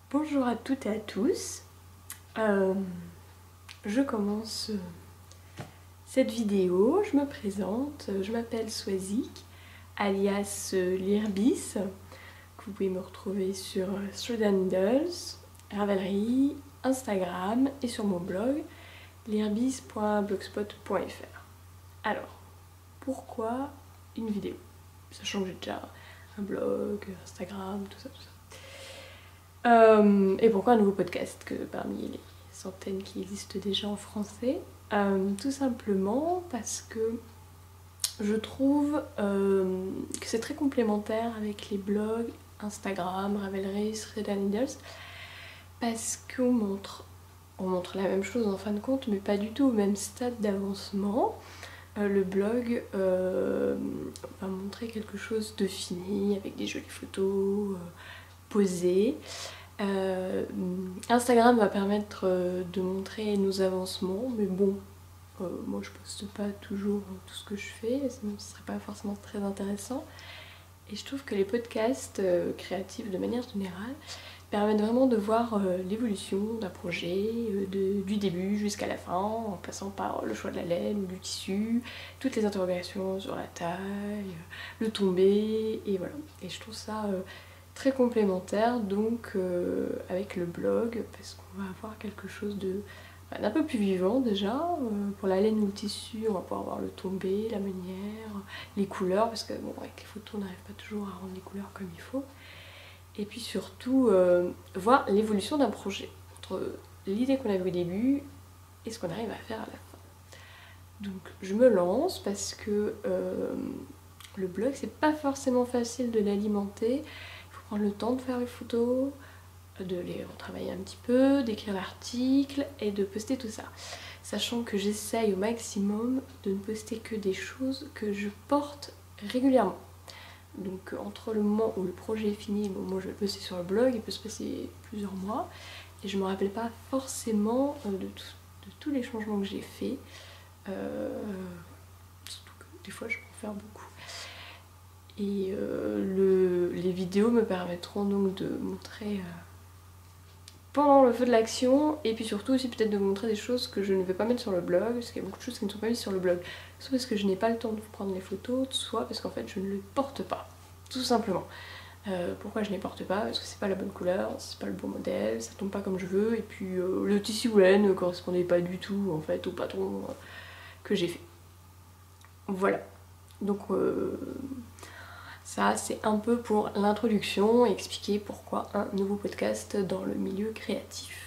Bonjour à toutes et à tous. Je commence cette vidéo, je me présente, je m'appelle Swazik, alias Lirbis, que vous pouvez me retrouver sur Thread Needles, Ravelry, Instagram et sur mon blog lirbis.blogspot.fr. Alors, pourquoi une vidéo? Sachant que j'ai déjà un blog, Instagram, tout ça. Et pourquoi un nouveau podcast que parmi les centaines qui existent déjà en français? Tout simplement parce que je trouve que c'est très complémentaire avec les blogs, Instagram, Ravelry, Thread Needles, parce qu'on montre la même chose en fin de compte, mais pas du tout au même stade d'avancement. Le blog va montrer quelque chose de fini, avec des jolies photos posées. Instagram va permettre de montrer nos avancements, mais bon, moi je poste pas toujours tout ce que je fais, sinon ce serait pas forcément très intéressant. Et je trouve que les podcasts créatifs de manière générale permettent vraiment de voir l'évolution d'un projet, du début jusqu'à la fin, en passant par le choix de la laine ou du tissu, toutes les interrogations sur la taille, le tombé, et voilà. Et je trouve ça très complémentaire donc avec le blog, parce qu'on va avoir quelque chose d'un peu plus vivant déjà. Pour la laine ou le tissu, on va pouvoir voir le tombé, la manière, les couleurs, parce que bon, avec les photos on n'arrive pas toujours à rendre les couleurs comme il faut. Et puis surtout voir l'évolution d'un projet, entre l'idée qu'on avait au début et ce qu'on arrive à faire à la fin. Donc je me lance parce que le blog c'est pas forcément facile de l'alimenter. Il faut prendre le temps de faire les photos, de les retravailler un petit peu, d'écrire l'article et de poster tout ça. Sachant que j'essaye au maximum de ne poster que des choses que je porte régulièrement. Donc entre le moment où le projet est fini, bon, moi je vais le poster sur le blog, il peut se passer plusieurs mois, et je me rappelle pas forcément de tous les changements que j'ai faits. Surtout que des fois je peux en faire beaucoup. Et les vidéos me permettront donc de montrer pendant le feu de l'action, et puis surtout aussi peut-être de vous montrer des choses que je ne vais pas mettre sur le blog, parce qu'il y a beaucoup de choses qui ne sont pas mises sur le blog, soit parce que je n'ai pas le temps de prendre les photos, soit parce qu'en fait je ne les porte pas, tout simplement. Pourquoi je ne les porte pas? Parce que c'est pas la bonne couleur, c'est pas le bon modèle, ça tombe pas comme je veux, et puis le tissu ou laine ne correspondait pas du tout en fait au patron que j'ai fait. Voilà. Donc ça c'est un peu pour l'introduction et expliquer pourquoi un nouveau podcast dans le milieu créatif.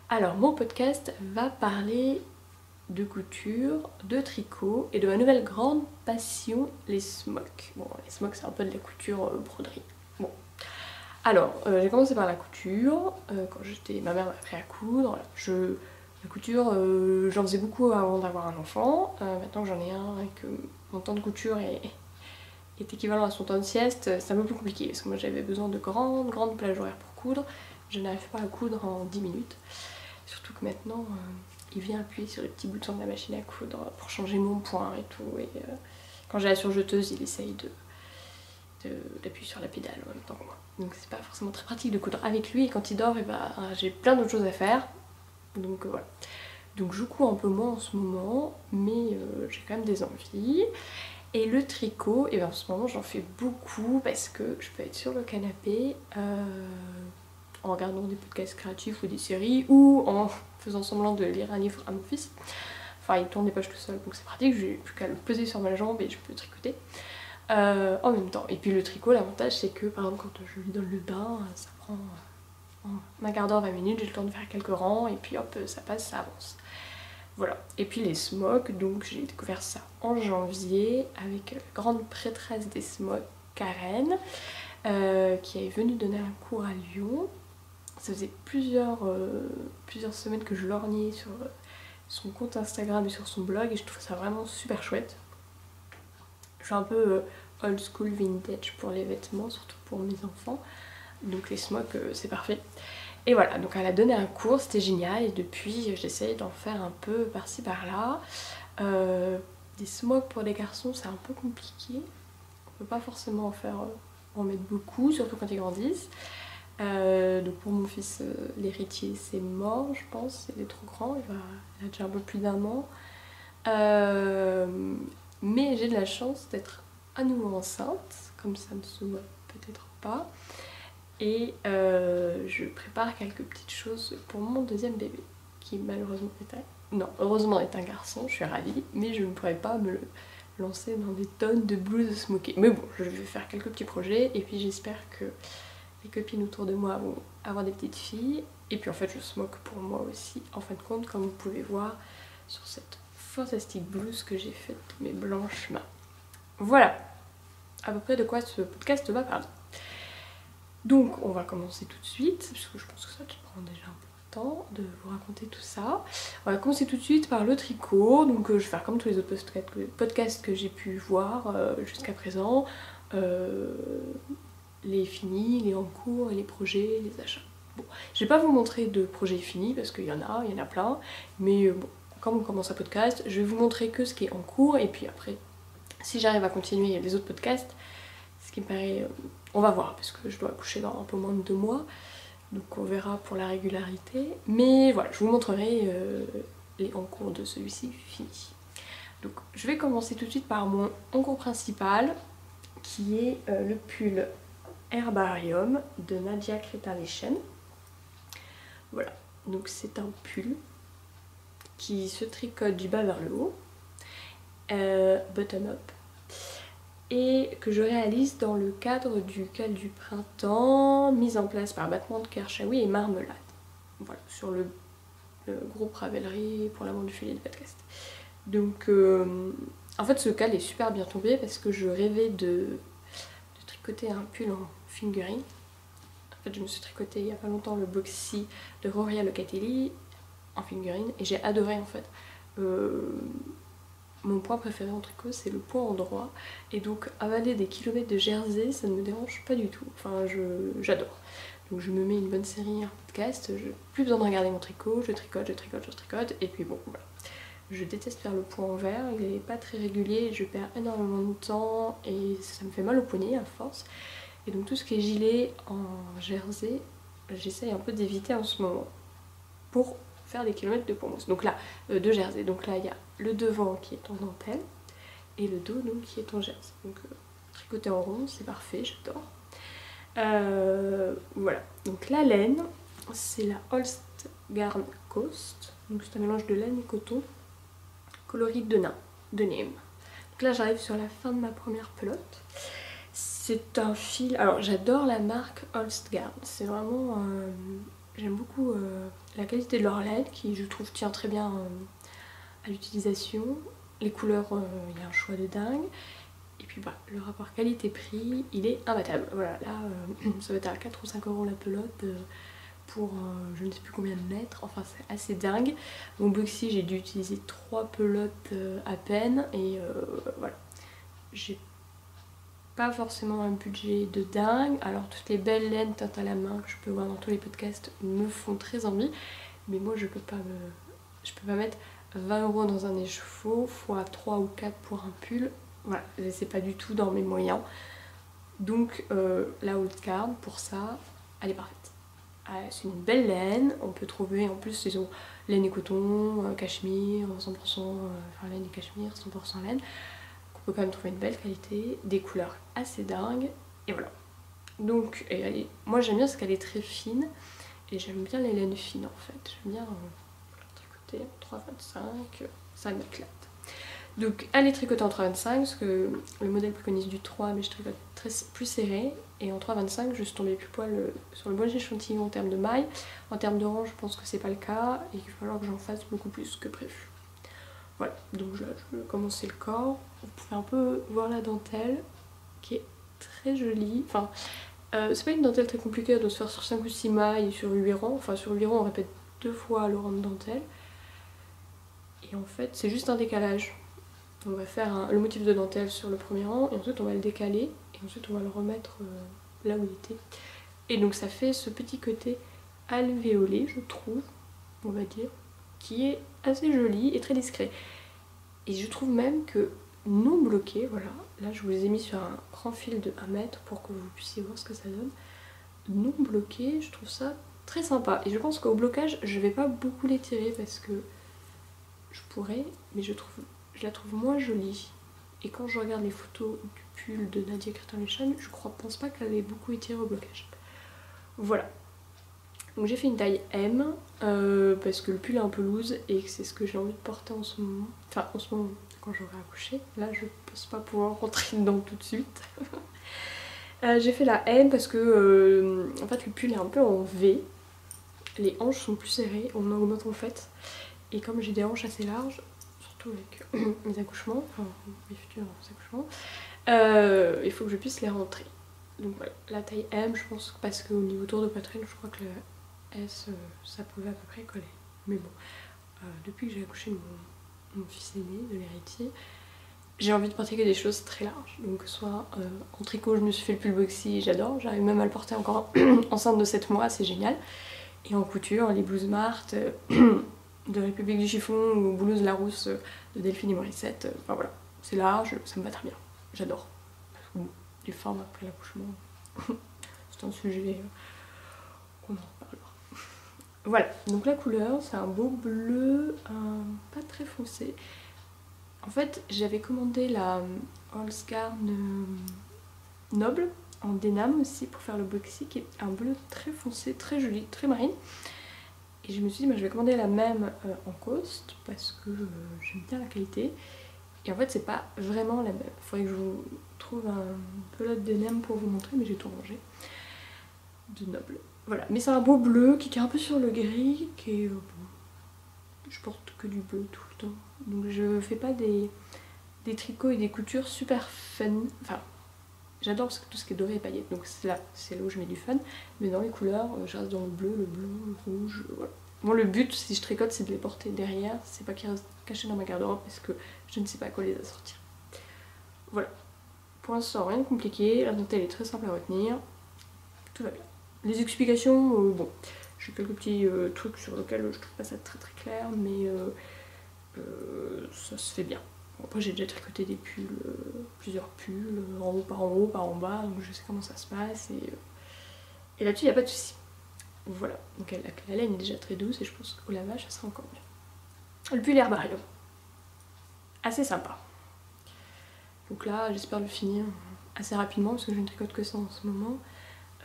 Alors mon podcast va parler de couture, de tricot et de ma nouvelle grande passion, les smocks. Bon, les smocks c'est un peu de la couture broderie. Bon. Alors, j'ai commencé par la couture, quand ma mère m'a appris à coudre. La couture, j'en faisais beaucoup avant d'avoir un enfant. Maintenant que j'en ai un et que mon temps de couture est équivalent à son temps de sieste, c'est un peu plus compliqué parce que moi j'avais besoin de grandes plages horaires pour coudre. Je n'arrive pas à coudre en 10 minutes. Surtout que maintenant, il vient appuyer sur les petits boutons de la machine à coudre pour changer mon point et tout. Et quand j'ai la surjeteuse, il essaye d'appuyer sur la pédale en même temps que moi. Donc c'est pas forcément très pratique de coudre avec lui. Et quand il dort, et bah, j'ai plein d'autres choses à faire. Donc voilà. Donc je couds un peu moins en ce moment, mais j'ai quand même des envies. Et le tricot, et bien en ce moment j'en fais beaucoup parce que je peux être sur le canapé en regardant des podcasts créatifs ou des séries, ou en faisant semblant de lire un livre à mon fils. Enfin il tourne les pages tout seul, donc c'est pratique, j'ai plus qu'à le poser sur ma jambe et je peux tricoter en même temps. Et puis le tricot, l'avantage c'est que par exemple quand je lui donne le bain, ça prend un quart d'heure, 20 minutes, j'ai le temps de faire quelques rangs et puis hop, ça passe, ça avance. Voilà. Et puis les smocks, donc j'ai découvert ça en janvier avec la grande prêtresse des smocks, Karen, qui est venue donner un cours à Lyon. Ça faisait plusieurs semaines que je lorgnais sur son compte Instagram et sur son blog et je trouve ça vraiment super chouette. Je suis un peu old school vintage pour les vêtements, surtout pour mes enfants. Donc les smocks, c'est parfait. Et voilà, donc elle a donné un cours, c'était génial, et depuis j'essaye d'en faire un peu par-ci par-là. Des smocks pour les garçons c'est un peu compliqué, on peut pas forcément en mettre beaucoup, surtout quand ils grandissent. donc pour mon fils, l'héritier, c'est mort, je pense. Il est trop grand, il a déjà un peu plus d'1 an. Mais j'ai de la chance d'être à nouveau enceinte, comme ça ne se voit peut-être pas. Et je prépare quelques petites choses pour mon deuxième bébé, qui malheureusement heureusement est un garçon, je suis ravie, mais je ne pourrais pas me lancer dans des tonnes de blouses smokées. Mais bon, je vais faire quelques petits projets, et puis j'espère que les copines autour de moi vont avoir des petites filles. Et puis en fait, je smoke pour moi aussi, en fin de compte, comme vous pouvez voir sur cette fantastique blouse que j'ai faite de mes blanches mains. Voilà à peu près de quoi ce podcast va parler. Donc on va commencer tout de suite, parce que je pense que ça prend déjà un peu de temps de vous raconter tout ça. On va commencer tout de suite par le tricot. Donc je vais faire comme tous les autres podcasts que j'ai pu voir jusqu'à présent. Les finis, les en cours, et les projets, les achats. Bon, je vais pas vous montrer de projets finis parce qu'il y en a plein. Mais bon, comme on commence un podcast, je vais vous montrer que ce qui est en cours. Et puis après, si j'arrive à continuer les autres podcasts, ce qui me paraît... on va voir, parce que je dois accoucher dans un peu moins de 2 mois. Donc on verra pour la régularité. Mais voilà, je vous montrerai les en cours de celui-ci fini. Donc je vais commencer tout de suite par mon en cours principal, qui est le pull Herbarium de Nadia Creation. Voilà, donc c'est un pull qui se tricote du bas vers le haut, bottom up, et que je réalise dans le cadre du cal du printemps, mise en place par battement de Kershawi et marmelade. Voilà, sur le groupe Ravelry pour l'amour du filet de podcast. Donc en fait ce cal est super bien tombé parce que je rêvais de tricoter un pull en fingering. En fait je me suis tricoté il y a pas longtemps le boxy de Roria Locatelli en fingering et j'ai adoré en fait. Mon point préféré en tricot c'est le point endroit, et donc avaler des kilomètres de jersey ça ne me dérange pas du tout, enfin j'adore. Donc je me mets une bonne série, un podcast, plus besoin de regarder mon tricot, je tricote, et puis bon voilà. Je déteste faire le point envers, il n'est pas très régulier, je perds énormément de temps et ça me fait mal au poignet à force. Et donc tout ce qui est gilet en jersey, j'essaye un peu d'éviter en ce moment pour faire des kilomètres de pourmousse. Donc là, de jersey, donc là il y a le devant qui est en dentelle et le dos donc qui est en jersey. Donc tricoté en rond, c'est parfait, j'adore. Voilà, donc la laine, c'est la Holst Garn Coast, donc c'est un mélange de laine et coton, coloris de Nîmes. Donc là j'arrive sur la fin de ma première pelote. C'est un fil, alors j'adore la marque Holst Garn, c'est vraiment, j'aime beaucoup la qualité de leur laine qui je trouve tient très bien à l'utilisation. Les couleurs, il y a un choix de dingue. Et puis bah, le rapport qualité-prix, il est imbattable. Voilà, là, ça va être à 4 ou 5 euros la pelote pour je ne sais plus combien de mètres. Enfin, c'est assez dingue. Mon boxy, j'ai dû utiliser 3 pelotes à peine. Et voilà, j'ai pas forcément un budget de dingue. Alors, toutes les belles laines teintes à la main que je peux voir dans tous les podcasts me font très envie. Mais moi, je peux pas mettre 20 euros dans un écheveau fois 3 ou 4 pour un pull. Voilà, c'est pas du tout dans mes moyens. Donc la Holst Garn, pour ça, elle est parfaite. C'est une belle laine, on peut trouver en plus, ils ont laine et coton, cachemire, 100%, enfin laine et cachemire, 100% laine. On peut quand même trouver une belle qualité, des couleurs assez dingues, et voilà. Donc, moi j'aime bien parce qu'elle est très fine, et j'aime bien les laines fines en fait. J'aime bien tricoter en 3,25, ça m'éclate. Donc elle est tricotée en 3,25 parce que le modèle préconise du 3, mais je tricote plus serré, et en 3,25 je suis tombée plus poil sur le bon échantillon en termes de maille. En termes de rang je pense que c'est pas le cas et qu'il va falloir que j'en fasse beaucoup plus que prévu. Voilà, donc là je vais commencer le corps. Vous pouvez un peu voir la dentelle qui est très jolie. Enfin, c'est pas une dentelle très compliquée, elle doit se faire sur 5 ou 6 mailles sur 8 rangs. Enfin sur 8 rangs on répète 2 fois le rang de dentelle. Et en fait c'est juste un décalage. On va faire le motif de dentelle sur le premier rang et ensuite on va le décaler et ensuite on va le remettre là où il était. Et donc ça fait ce petit côté alvéolé, je trouve, on va dire, qui est assez joli et très discret. Et je trouve même que non bloqué, voilà, là je vous les ai mis sur un grand fil de 1 mètre pour que vous puissiez voir ce que ça donne. non bloqué, je trouve ça très sympa. Et je pense qu'au blocage, je vais pas beaucoup l'étirer parce que je pourrais, mais je la trouve moins jolie. Et quand je regarde les photos du pull de Nadia Crétin-Lechan, je pense pas qu'elle ait beaucoup étiré au blocage. Voilà. Donc j'ai fait une taille M parce que le pull est un peu loose et que c'est ce que j'ai envie de porter en ce moment. Enfin en ce moment, quand j'aurai accouché. Là je pense pas pouvoir rentrer dedans tout de suite. J'ai fait la M parce que en fait le pull est un peu en V. Les hanches sont plus serrées, on augmente en fait. Et comme j'ai des hanches assez larges, surtout avec mes accouchements, enfin mes futurs accouchements, il faut que je puisse les rentrer. Donc voilà, la taille M je pense parce qu'au niveau tour de poitrine je crois que le S ça pouvait à peu près coller. Mais bon, depuis que j'ai accouché mon fils aîné de l'héritier, j'ai envie de porter que des choses très larges. Donc soit en tricot je me suis fait le pull boxy, j'adore, j'arrive même à le porter encore enceinte de 7 mois, c'est génial. Et en couture, les blouses Marthe de République du Chiffon ou blouses Larousse de Delphine et Morissette, enfin voilà, c'est large, ça me va très bien, j'adore. Les femmes après l'accouchement, c'est un sujet qu'on en reparlera. Voilà, donc la couleur, c'est un beau bleu, pas très foncé. En fait, j'avais commandé la Holzgarn Noble en déname aussi pour faire le boxy, qui est un bleu très foncé, très joli, très marine. Et je me suis dit, bah, je vais commander la même en Coast parce que j'aime bien la qualité. Et en fait, c'est pas vraiment la même. Il faudrait que je vous trouve un pelote déname pour vous montrer, mais j'ai tout rangé. De Noble. Voilà, mais c'est un beau bleu qui est un peu sur le gris, qui est bon. Je porte que du bleu tout le temps. Donc je fais pas des tricots et des coutures super fun. Enfin, j'adore tout ce qui est doré et paillettes, donc c'est là où je mets du fun. Mais dans les couleurs, je reste dans le bleu, le rouge, voilà. Bon, le but, si je tricote, c'est de les porter derrière, c'est pas qu'ils restent cachés dans ma garde-robe parce que je ne sais pas quoi les assortir. Voilà. Pour l'instant, rien de compliqué, la dentelle est très simple à retenir, tout va bien. Les explications, bon, j'ai quelques petits trucs sur lesquels je trouve pas ça très très clair, mais ça se fait bien. Bon, après j'ai déjà tricoté des pulls, plusieurs pulls, en haut, par en bas, donc je sais comment ça se passe, et là-dessus il n'y a pas de souci. Voilà, donc la laine est déjà très douce et je pense qu'au lavage ça sera encore mieux. Le pull Herbarium, assez sympa. Donc là j'espère le finir assez rapidement parce que je ne tricote que ça en ce moment.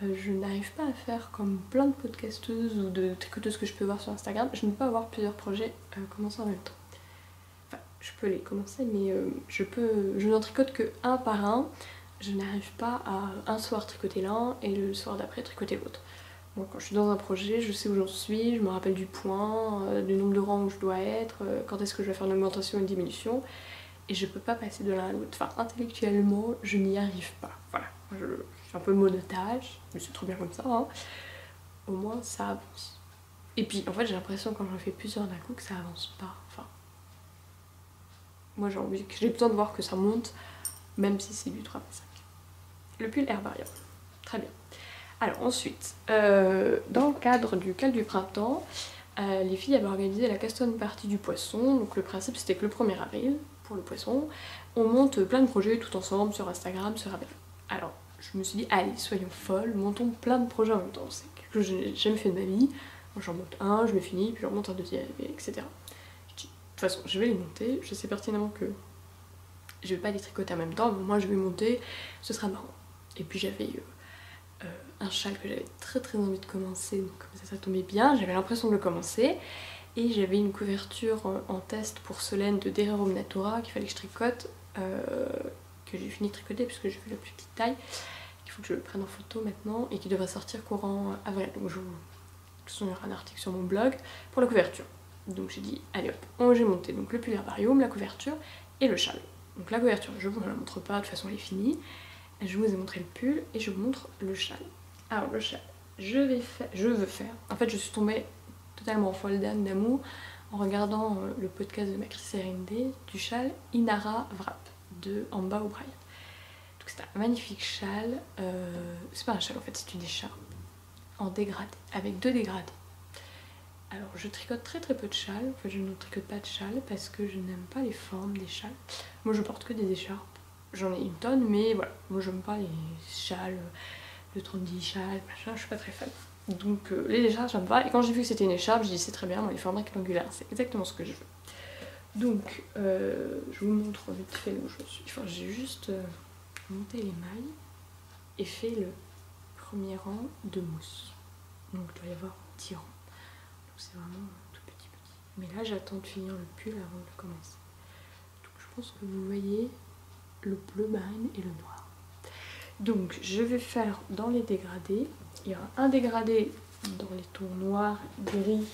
Je n'arrive pas à faire comme plein de podcasteuses ou de tricoteuses que je peux voir sur Instagram. Je ne peux pas avoir plusieurs projets commencer en même temps. Enfin, je peux les commencer, mais je n'en tricote que un par un. Je n'arrive pas à un soir tricoter l'un et le soir d'après tricoter l'autre. Bon, quand je suis dans un projet, je sais où j'en suis, je me rappelle du point, du nombre de rangs où je dois être, quand est-ce que je vais faire une augmentation ou une diminution. Et je peux pas passer de l'un à l'autre. Enfin, intellectuellement, je n'y arrive pas. Voilà. Je fais un peu monotage, mais c'est trop bien comme ça. Hein. Au moins, ça avance. Et puis, en fait, j'ai l'impression quand j'en fais plusieurs d'un coup que ça avance pas. Enfin, moi, j'ai besoin de voir que ça monte, même si c'est du 3x5. Le pull Herbarium. Très bien. Alors ensuite, dans le cadre du cal du printemps, les filles avaient organisé la Caston Party du poisson. Donc le principe c'était que le 1er avril, pour le poisson, on monte plein de projets tout ensemble sur Instagram, sur Avril. Alors je me suis dit, allez, soyons folles, montons plein de projets en même temps. C'est quelque chose que j'ai jamais fait de ma vie. Moi j'en monte un, je le finis, puis j'en monte un deuxième, etc. Je dis, de toute façon, je vais les monter, je sais pertinemment que je vais pas les tricoter en même temps, mais moi je vais monter, ce sera marrant. Et puis j'avais un châle que j'avais très envie de commencer, donc comme ça tombait bien, j'avais l'impression de le commencer. Et j'avais une couverture en test pour Solène de Dererum Natura qu'il fallait que je tricote, que j'ai fini de tricoter puisque j'ai fait la plus petite taille, qu'il faut que je le prenne en photo maintenant et qui devrait sortir courant avril. Donc de toute façon il y aura un article sur mon blog pour la couverture. Donc j'ai dit allez hop, j'ai monté donc le pull Herbarium, la couverture et le châle. Donc la couverture je vous la montre pas, de toute façon elle est finie. Je vous ai montré le pull et je vous montre le châle. Alors le châle, je veux faire. En fait je suis tombée totalement folle d'âme d'amour en regardant le podcast de Macri Serendé du châle Inara Wrap de Amba O'Brien. Donc c'est un magnifique châle, c'est pas un châle en fait, c'est une écharpe en dégradé, avec 2 dégradés. Alors je tricote très peu de châles, en fait je ne tricote pas de châles parce que je n'aime pas les formes des châles. Moi je porte que des écharpes, j'en ai une tonne mais voilà, moi j'aime pas les châles de 30 châles, machin, je suis pas très fan. Donc les écharpes j'aime pas, et quand j'ai vu que c'était une écharpe, j'ai dit c'est très bien, moi les formats rectangulaires, c'est exactement ce que je veux. Donc je vous montre vite fait où je suis. Enfin, j'ai juste monté les mailles et fait le premier rang de mousse. Donc il doit y avoir un petit rang. Donc c'est vraiment tout petit. Mais là j'attends de finir le pull avant de commencer. Donc je pense que vous voyez le bleu marine et le noir. Donc je vais faire dans les dégradés. Il y aura un dégradé dans les tons noirs, gris,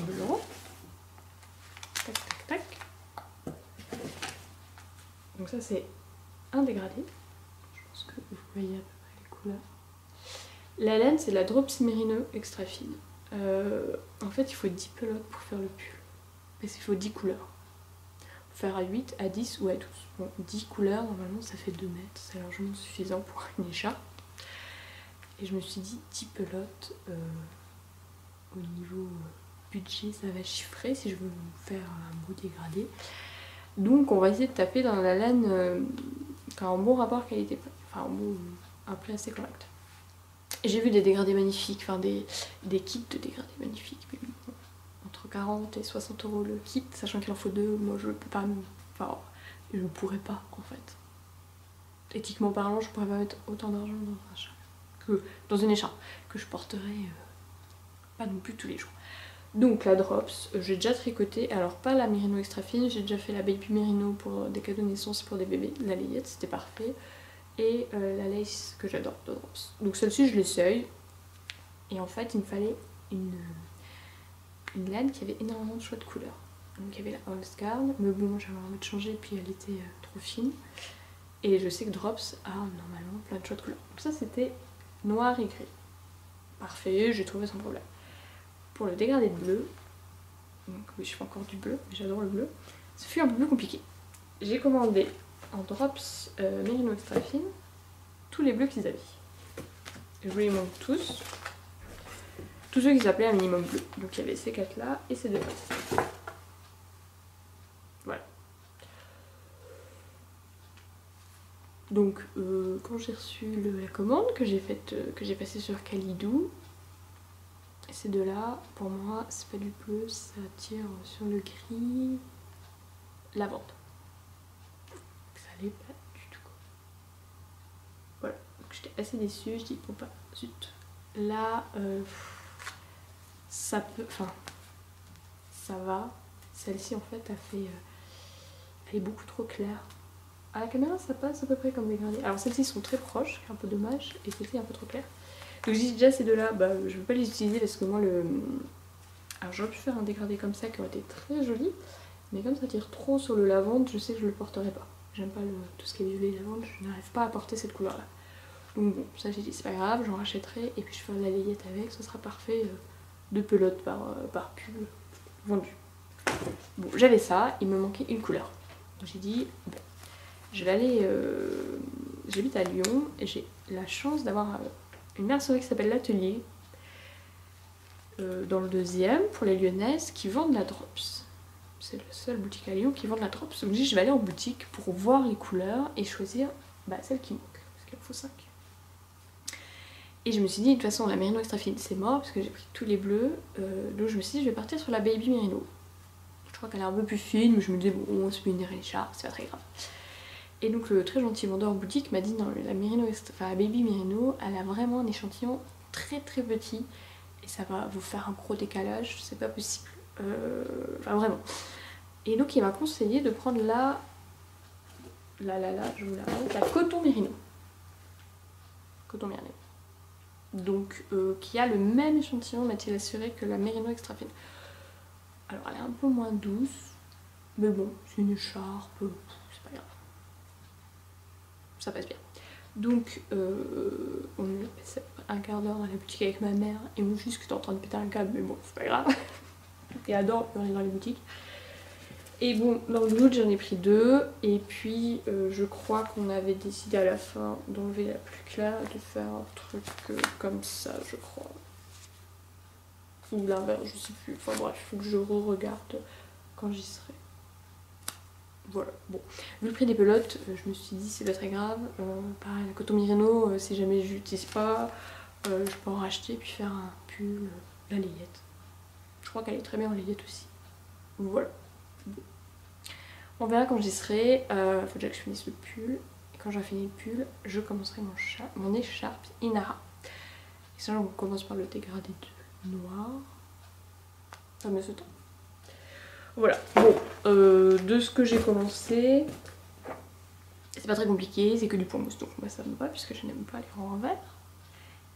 blanc. Tac tac tac. Donc ça c'est un dégradé. Je pense que vous voyez à peu près les couleurs. La laine c'est la Drops Merino extra fine. En fait il faut 10 pelotes pour faire le pull. Parce qu'il faut 10 couleurs. Faire à 8, à 10 ou à 12. Bon, 10 couleurs, normalement ça fait 2 mètres, c'est largement suffisant pour une écharpe. Et je me suis dit 10 pelotes, au niveau budget ça va chiffrer si je veux faire un beau dégradé. Donc on va essayer de taper dans la laine qui a un bon rapport qualité-prix, enfin un prix assez correct. J'ai vu des dégradés magnifiques, enfin des kits de dégradés magnifiques. Entre 40 et 60 € le kit, sachant qu'il en faut 2, moi je peux pas, enfin je ne pourrais pas en fait. Éthiquement parlant, je pourrais pas mettre autant d'argent dans un écharpe que dans une écharpe que je porterai pas non plus tous les jours. Donc la Drops, j'ai déjà tricoté, alors pas la Merino extra fine, j'ai déjà fait la Baby Merino pour des cadeaux de naissance pour des bébés, la layette, c'était parfait. Et la lace que j'adore de Drops. Donc celle-ci je l'essaye. Et en fait il me fallait une laine qui avait énormément de choix de couleurs. Donc il y avait la Holzgarn, mais bon j'avais envie de changer puis elle était trop fine. Et je sais que Drops a normalement plein de choix de couleurs. Donc ça c'était noir et gris. Parfait, j'ai trouvé sans problème. Pour le dégradé de bleu, donc oui je fais encore du bleu, mais j'adore le bleu, ce fut un peu plus compliqué. J'ai commandé en Drops Merino extra fine tous les bleus qu'ils avaient. Je vous les montre tous. Tous ceux qui s'appelaient un minimum bleu. Donc il y avait ces 4 là et ces 2 là. Voilà. Donc quand j'ai reçu la commande que j'ai faite, que j'ai passée sur Kalidou, ces 2 là, pour moi c'est pas du bleu, ça tire sur le gris lavande. Ça l'est pas du tout. Voilà, donc j'étais assez déçue, je dis bon bah zut. Là ça peut, enfin ça va. Celle-ci en fait elle est beaucoup trop claire. À la caméra ça passe à peu près comme dégradé. Alors celles-ci sont très proches, c'est un peu dommage, et celle-ci un peu trop claire. Donc je dis déjà ces 2 là, bah je vais pas les utiliser parce que moi alors j'aurais pu faire un dégradé comme ça qui aurait été très joli, mais comme ça tire trop sur le lavande, je sais que je le porterai pas. J'aime pas tout ce qui est violet lavande, je n'arrive pas à porter cette couleur là. Donc bon, ça j'ai dit c'est pas grave, j'en rachèterai et puis je ferai la layette avec, ce sera parfait. 2 pelotes par pull vendu. Bon, j'avais ça, il me manquait une couleur. Donc j'ai dit, bon, je vais aller. J'habite à Lyon et j'ai la chance d'avoir une mercerie qui s'appelle l'Atelier, dans le 2e, pour les Lyonnaises, qui vendent la Drops. C'est la seule boutique à Lyon qui vend de la Drops. Donc j'ai dit, je vais aller en boutique pour voir les couleurs et choisir celle qui manque, parce qu'il en faut 5. Et je me suis dit, de toute façon, la Merino extra fine c'est mort, parce que j'ai pris tous les bleus. Donc je me suis dit, je vais partir sur la Baby Merino. Je crois qu'elle est un peu plus fine, mais je me disais, bon, c'est une écharpe, c'est pas très grave. Et donc le très gentil vendeur en boutique m'a dit, non, la Merino extra, la Baby Merino, elle a vraiment un échantillon très très petit, et ça va vous faire un gros décalage, c'est pas possible. Enfin vraiment. Et donc il m'a conseillé de prendre je vous la montre, la Coton Merino. Coton Merino. Donc qui a le même échantillon m'a-t-il assuré que la Merino extra fine. Alors elle est un peu moins douce, mais bon, c'est une écharpe, c'est pas grave. Ça passe bien. Donc on est passé un quart d'heure dans la boutique avec ma mère et mon fils qui était en train de péter un câble, mais bon, c'est pas grave. Et adore aller dans les boutiques. Et bon, dans le doute j'en ai pris 2 et puis je crois qu'on avait décidé à la fin d'enlever la plus claire et de faire un truc comme ça, je crois. Ou l'inverse, je sais plus. Enfin bref, il faut que je re-regarde quand j'y serai. voilà, bon. Vu le prix des pelotes, je me suis dit c'est pas très grave. Pareil, la coton Merino, si jamais je l'utilise pas, je peux en racheter puis faire un pull, la layette. Je crois qu'elle est très bien en layette aussi. Voilà. Bon. On verra quand j'y serai. Faut déjà que je finisse le pull. Et quand j'aurai fini le pull, je commencerai mon écharpe Inara. Et ça, on commence par le dégradé de noir. Ça met ce temps. Voilà. Bon, de ce que j'ai commencé, c'est pas très compliqué, c'est que du point mousse. Donc moi ça me va puisque je n'aime pas les rangs en verre.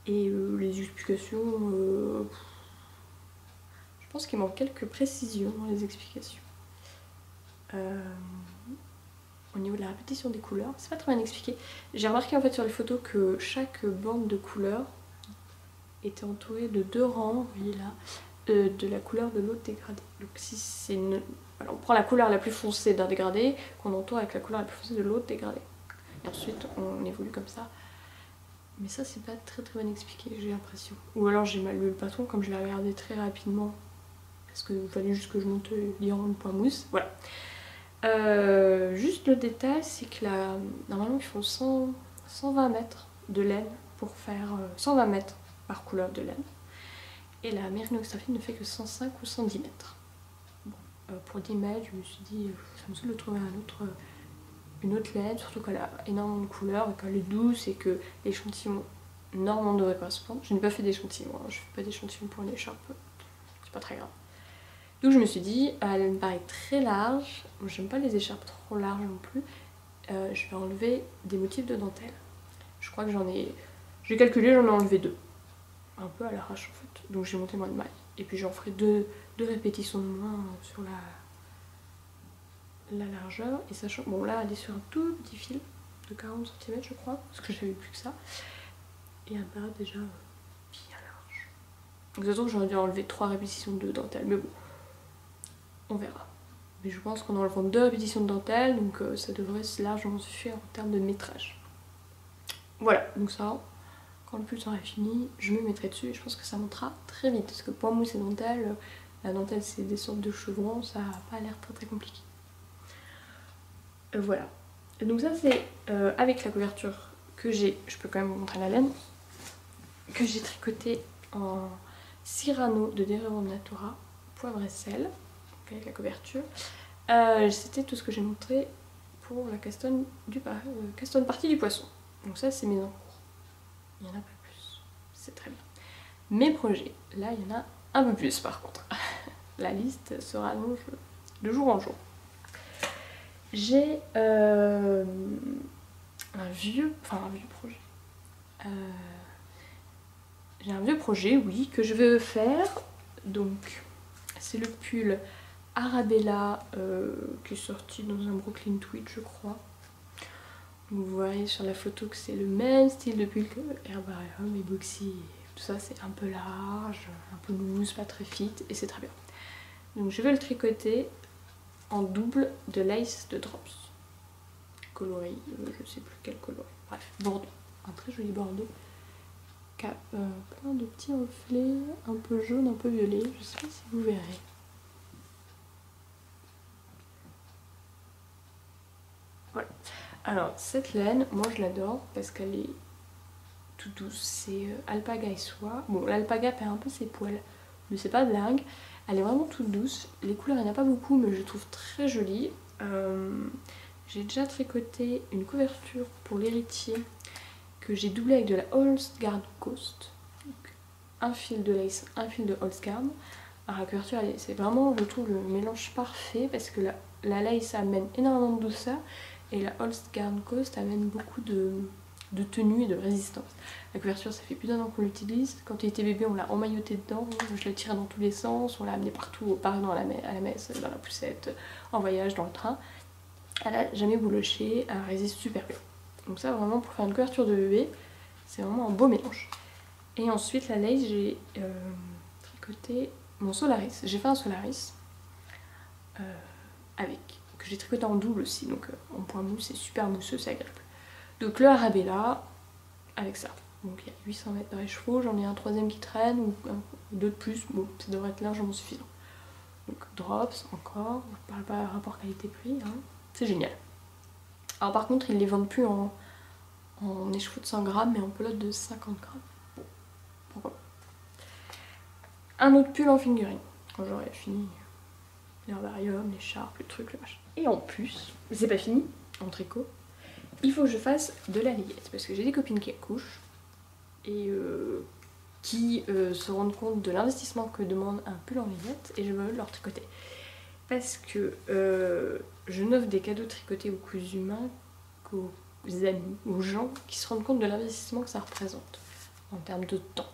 Et les explications, je pense qu'il manque quelques précisions dans les explications. Au niveau de la répétition des couleurs, c'est pas très bien expliqué. J'ai remarqué en fait sur les photos que chaque bande de couleurs était entourée de 2 rangs, vous voyez là, de la couleur de l'autre dégradé. Donc si c'est une... Alors on prend la couleur la plus foncée d'un dégradé, qu'on entoure avec la couleur la plus foncée de l'autre dégradé. Et ensuite on évolue comme ça. Mais ça c'est pas très bien expliqué, j'ai l'impression. Ou alors j'ai mal lu le patron comme je l'ai regardé très rapidement. Parce qu'il fallait juste que je monte l'Iran, le point mousse. Voilà. Juste le détail, c'est que là, normalement ils font 120 mètres de laine pour faire 120 mètres par couleur de laine. Et la Merino Extra Fine ne fait que 105 ou 110 mètres. Bon, pour 10 mètres, je me suis dit, ça me saoule de trouver une autre laine, surtout qu'elle a énormément de couleurs et qu'elle est douce et que l'échantillon normalement devrait correspondre. Je n'ai pas fait d'échantillon, hein, je fais pas d'échantillon pour une écharpe, c'est pas très grave. Donc je me suis dit, elle me paraît très large, j'aime pas les écharpes trop larges non plus, je vais enlever des motifs de dentelle. Je crois que j'ai calculé, j'en ai enlevé 2. Un peu à l'arrache en fait, donc j'ai monté moins de mailles. Et puis j'en ferai deux répétitions de moins sur la largeur. Et sachant, bon là elle est sur un tout petit fil de 40 cm je crois, parce que j'avais plus que ça. Et elle me paraît déjà bien large. Donc de toute façon j'aurais dû enlever 3 répétitions de dentelle, mais bon. On verra. Mais je pense qu'en enlevant 2 répétitions de dentelle, donc ça devrait largement suffire en termes de métrage. Voilà, donc ça, quand le pull sera fini, je me mettrai dessus et je pense que ça montera très vite. Parce que point mousse et dentelle, la dentelle c'est des sortes de chevrons, ça n'a pas l'air très compliqué. Voilà. Et donc ça c'est avec la couverture que j'ai, je peux quand même vous montrer la laine, que j'ai tricoté en Cyrano de Derivon Natura, poivre et sel. Avec la couverture. C'était tout ce que j'ai montré pour la Caston partie du poisson. Donc ça c'est mes encours. Il n'y en a pas plus. C'est très bien. Mes projets, là il y en a un peu plus par contre. La liste se rallonge de jour en jour. J'ai un vieux projet. J'ai un vieux projet, oui, que je veux faire. Donc c'est le pull Arabella qui est sorti dans un Brooklyn Tweed je crois. Vous voyez sur la photo que c'est le même style de pull que Herbarium et Boxy. Tout ça c'est un peu large, un peu loose, pas très fit et c'est très bien. Donc je vais le tricoter en double de lace de drops. Coloris, je sais plus quel coloris. Bref, bordeaux. Un très joli bordeaux. Qui a plein de petits reflets, un peu jaune, un peu violet. Je sais pas si vous verrez. Voilà. Alors cette laine, moi je l'adore parce qu'elle est toute douce. C'est alpaga et soie. Bon, l'alpaga perd un peu ses poils, mais c'est pas dingue. Elle est vraiment toute douce. Les couleurs, il n'y en a pas beaucoup, mais je les trouve très jolies. J'ai déjà tricoté une couverture pour l'héritier que j'ai doublé avec de la Holstgard Coast. Donc, un fil de lace, un fil de Holstgard. Alors la couverture, c'est vraiment, je trouve, le mélange parfait parce que la lace amène énormément de douceur. Et la Holstgard Coast amène beaucoup de tenue et de résistance. La couverture, ça fait plus d'1 an qu'on l'utilise. Quand il était bébé, on l'a emmailloté dedans. Je l'ai tiré dans tous les sens. On l'a amené partout, par exemple à la messe, dans la poussette, en voyage, dans le train. Elle a jamais bouloché, elle résiste super bien. Donc ça, vraiment, pour faire une couverture de bébé, c'est vraiment un beau mélange. Et ensuite, la lace, j'ai tricoté mon Solaris. J'ai fait un Solaris avec... que j'ai tricoté en double aussi, donc en point mousse, c'est super mousseux, c'est agréable. Donc le Arabella avec ça. Donc il y a 800 mètres de réchauffe, j'en ai un 3ème qui traîne ou 2 de plus, bon ça devrait être largement suffisant. Donc drops encore, je parle pas rapport qualité-prix, hein. c'est génial. Alors par contre ils les vendent plus en écheveau de 100 grammes mais en pelote de 50 grammes. Bon, pourquoi pas. Un autre pull en fingering, quand j'aurai fini l'herbarium, l'écharpe, le truc, le machin. Et en plus, c'est pas fini en tricot, il faut que je fasse de la layette parce que j'ai des copines qui accouchent et qui se rendent compte de l'investissement que demande un pull en layette et je veux leur tricoter. Parce que je n'offre des cadeaux tricotés aux cousus main qu'aux amis, aux gens qui se rendent compte de l'investissement que ça représente en termes de temps.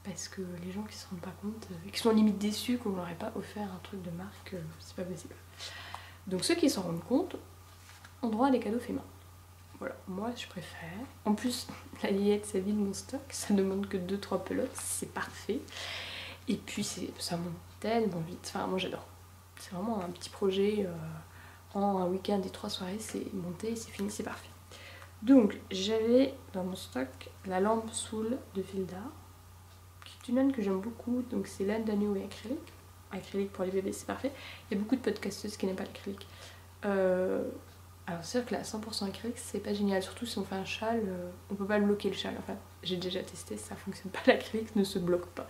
Parce que les gens qui se rendent pas compte, qui sont limite déçus qu'on leur ait pas offert un truc de marque, c'est pas possible. Donc ceux qui s'en rendent compte ont droit à des cadeaux faits main. Voilà, moi je préfère. En plus, la layette ça vide mon stock, ça demande que 2-3 pelotes, c'est parfait. Et puis ça monte tellement vite, enfin moi j'adore. C'est vraiment un petit projet, en un week-end et 3 soirées, c'est monté, c'est fini, c'est parfait. Donc j'avais dans mon stock la lampe Soul de Vilda, qui est une laine que j'aime beaucoup, donc c'est laine d'agneau et acrylique. Acrylique pour les bébés c'est parfait. Il y a beaucoup de podcasteuses qui n'aiment pas l'acrylique. Alors c'est sûr que la 100% acrylique c'est pas génial, surtout si on fait un châle, on peut pas bloquer le châle. Enfin j'ai déjà testé, ça fonctionne pas, l'acrylique ne se bloque pas.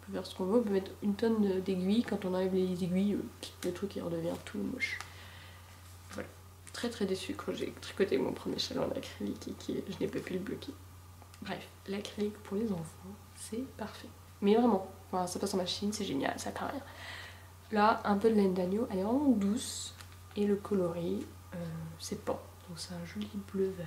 On peut faire ce qu'on veut, on peut mettre une tonne d'aiguilles, quand on enlève les aiguilles, le truc il redevient tout moche. Voilà, très très déçue quand j'ai tricoté mon premier châle en acrylique et que je n'ai pas pu le bloquer. Bref, l'acrylique pour les enfants c'est parfait. Mais vraiment, enfin, ça passe en machine, c'est génial, ça craint rien. Là, un peu de laine d'agneau, elle est vraiment douce et le coloris, c'est pan, donc c'est un joli bleu vert.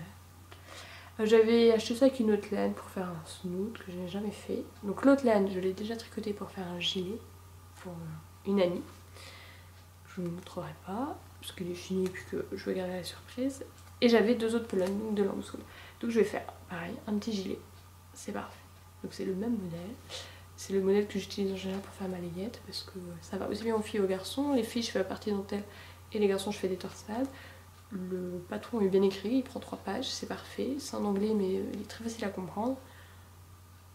J'avais acheté ça avec une autre laine pour faire un snoot que je n'ai jamais fait. Donc l'autre laine, je l'ai déjà tricoté pour faire un gilet pour une amie. Je ne vous montrerai pas parce qu'il est fini et puis que je vais garder la surprise. Et j'avais 2 autres pelotes de lampe Soul. Donc je vais faire pareil, un petit gilet, c'est parfait. Donc c'est le même modèle. C'est le modèle que j'utilise en général pour faire ma layette parce que ça va aussi bien aux filles et aux garçons. Les filles je fais la partie dentelle et les garçons je fais des torsades. Le patron est bien écrit, il prend 3 pages, c'est parfait. C'est en anglais mais il est très facile à comprendre.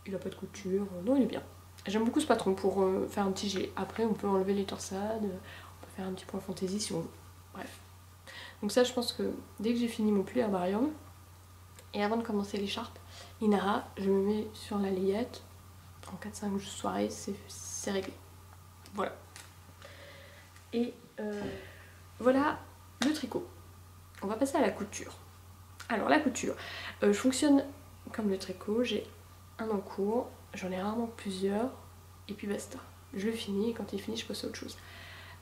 Il a pas de couture, non il est bien. J'aime beaucoup ce patron pour faire un petit gilet. Après on peut enlever les torsades, on peut faire un petit point fantaisie si on veut. Bref. Donc ça je pense que dès que j'ai fini mon pull herbarium, et avant de commencer l'écharpe, Inara, je me mets sur la layette. En 4-5 soirées, c'est réglé. Voilà. Et voilà le tricot. On va passer à la couture. Alors la couture, je fonctionne comme le tricot, j'ai un en cours, j'en ai rarement plusieurs, et puis basta. Je le finis, et quand il est fini, je passe à autre chose.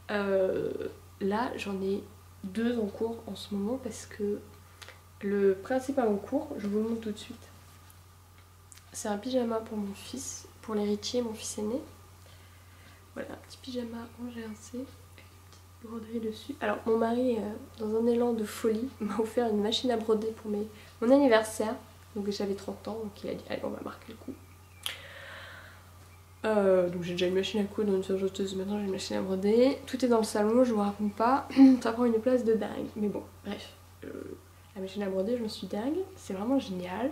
Là, j'en ai 2 en cours en ce moment, parce que le principal en cours, je vous le montre tout de suite. C'est un pyjama pour mon fils, pour l'héritier, mon fils aîné. Voilà, un petit pyjama en GRC, avec une petite broderie dessus. Alors mon mari, dans un élan de folie, m'a offert une machine à broder pour mon anniversaire. Donc j'avais 30 ans, donc il a dit allez on va marquer le coup. Donc j'ai déjà une machine à coudre, une surjeteuse, maintenant j'ai une machine à broder. Tout est dans le salon, je vous raconte pas, ça prend une place de dingue. Mais bon, bref, la machine à broder, je me suis dingue, c'est vraiment génial.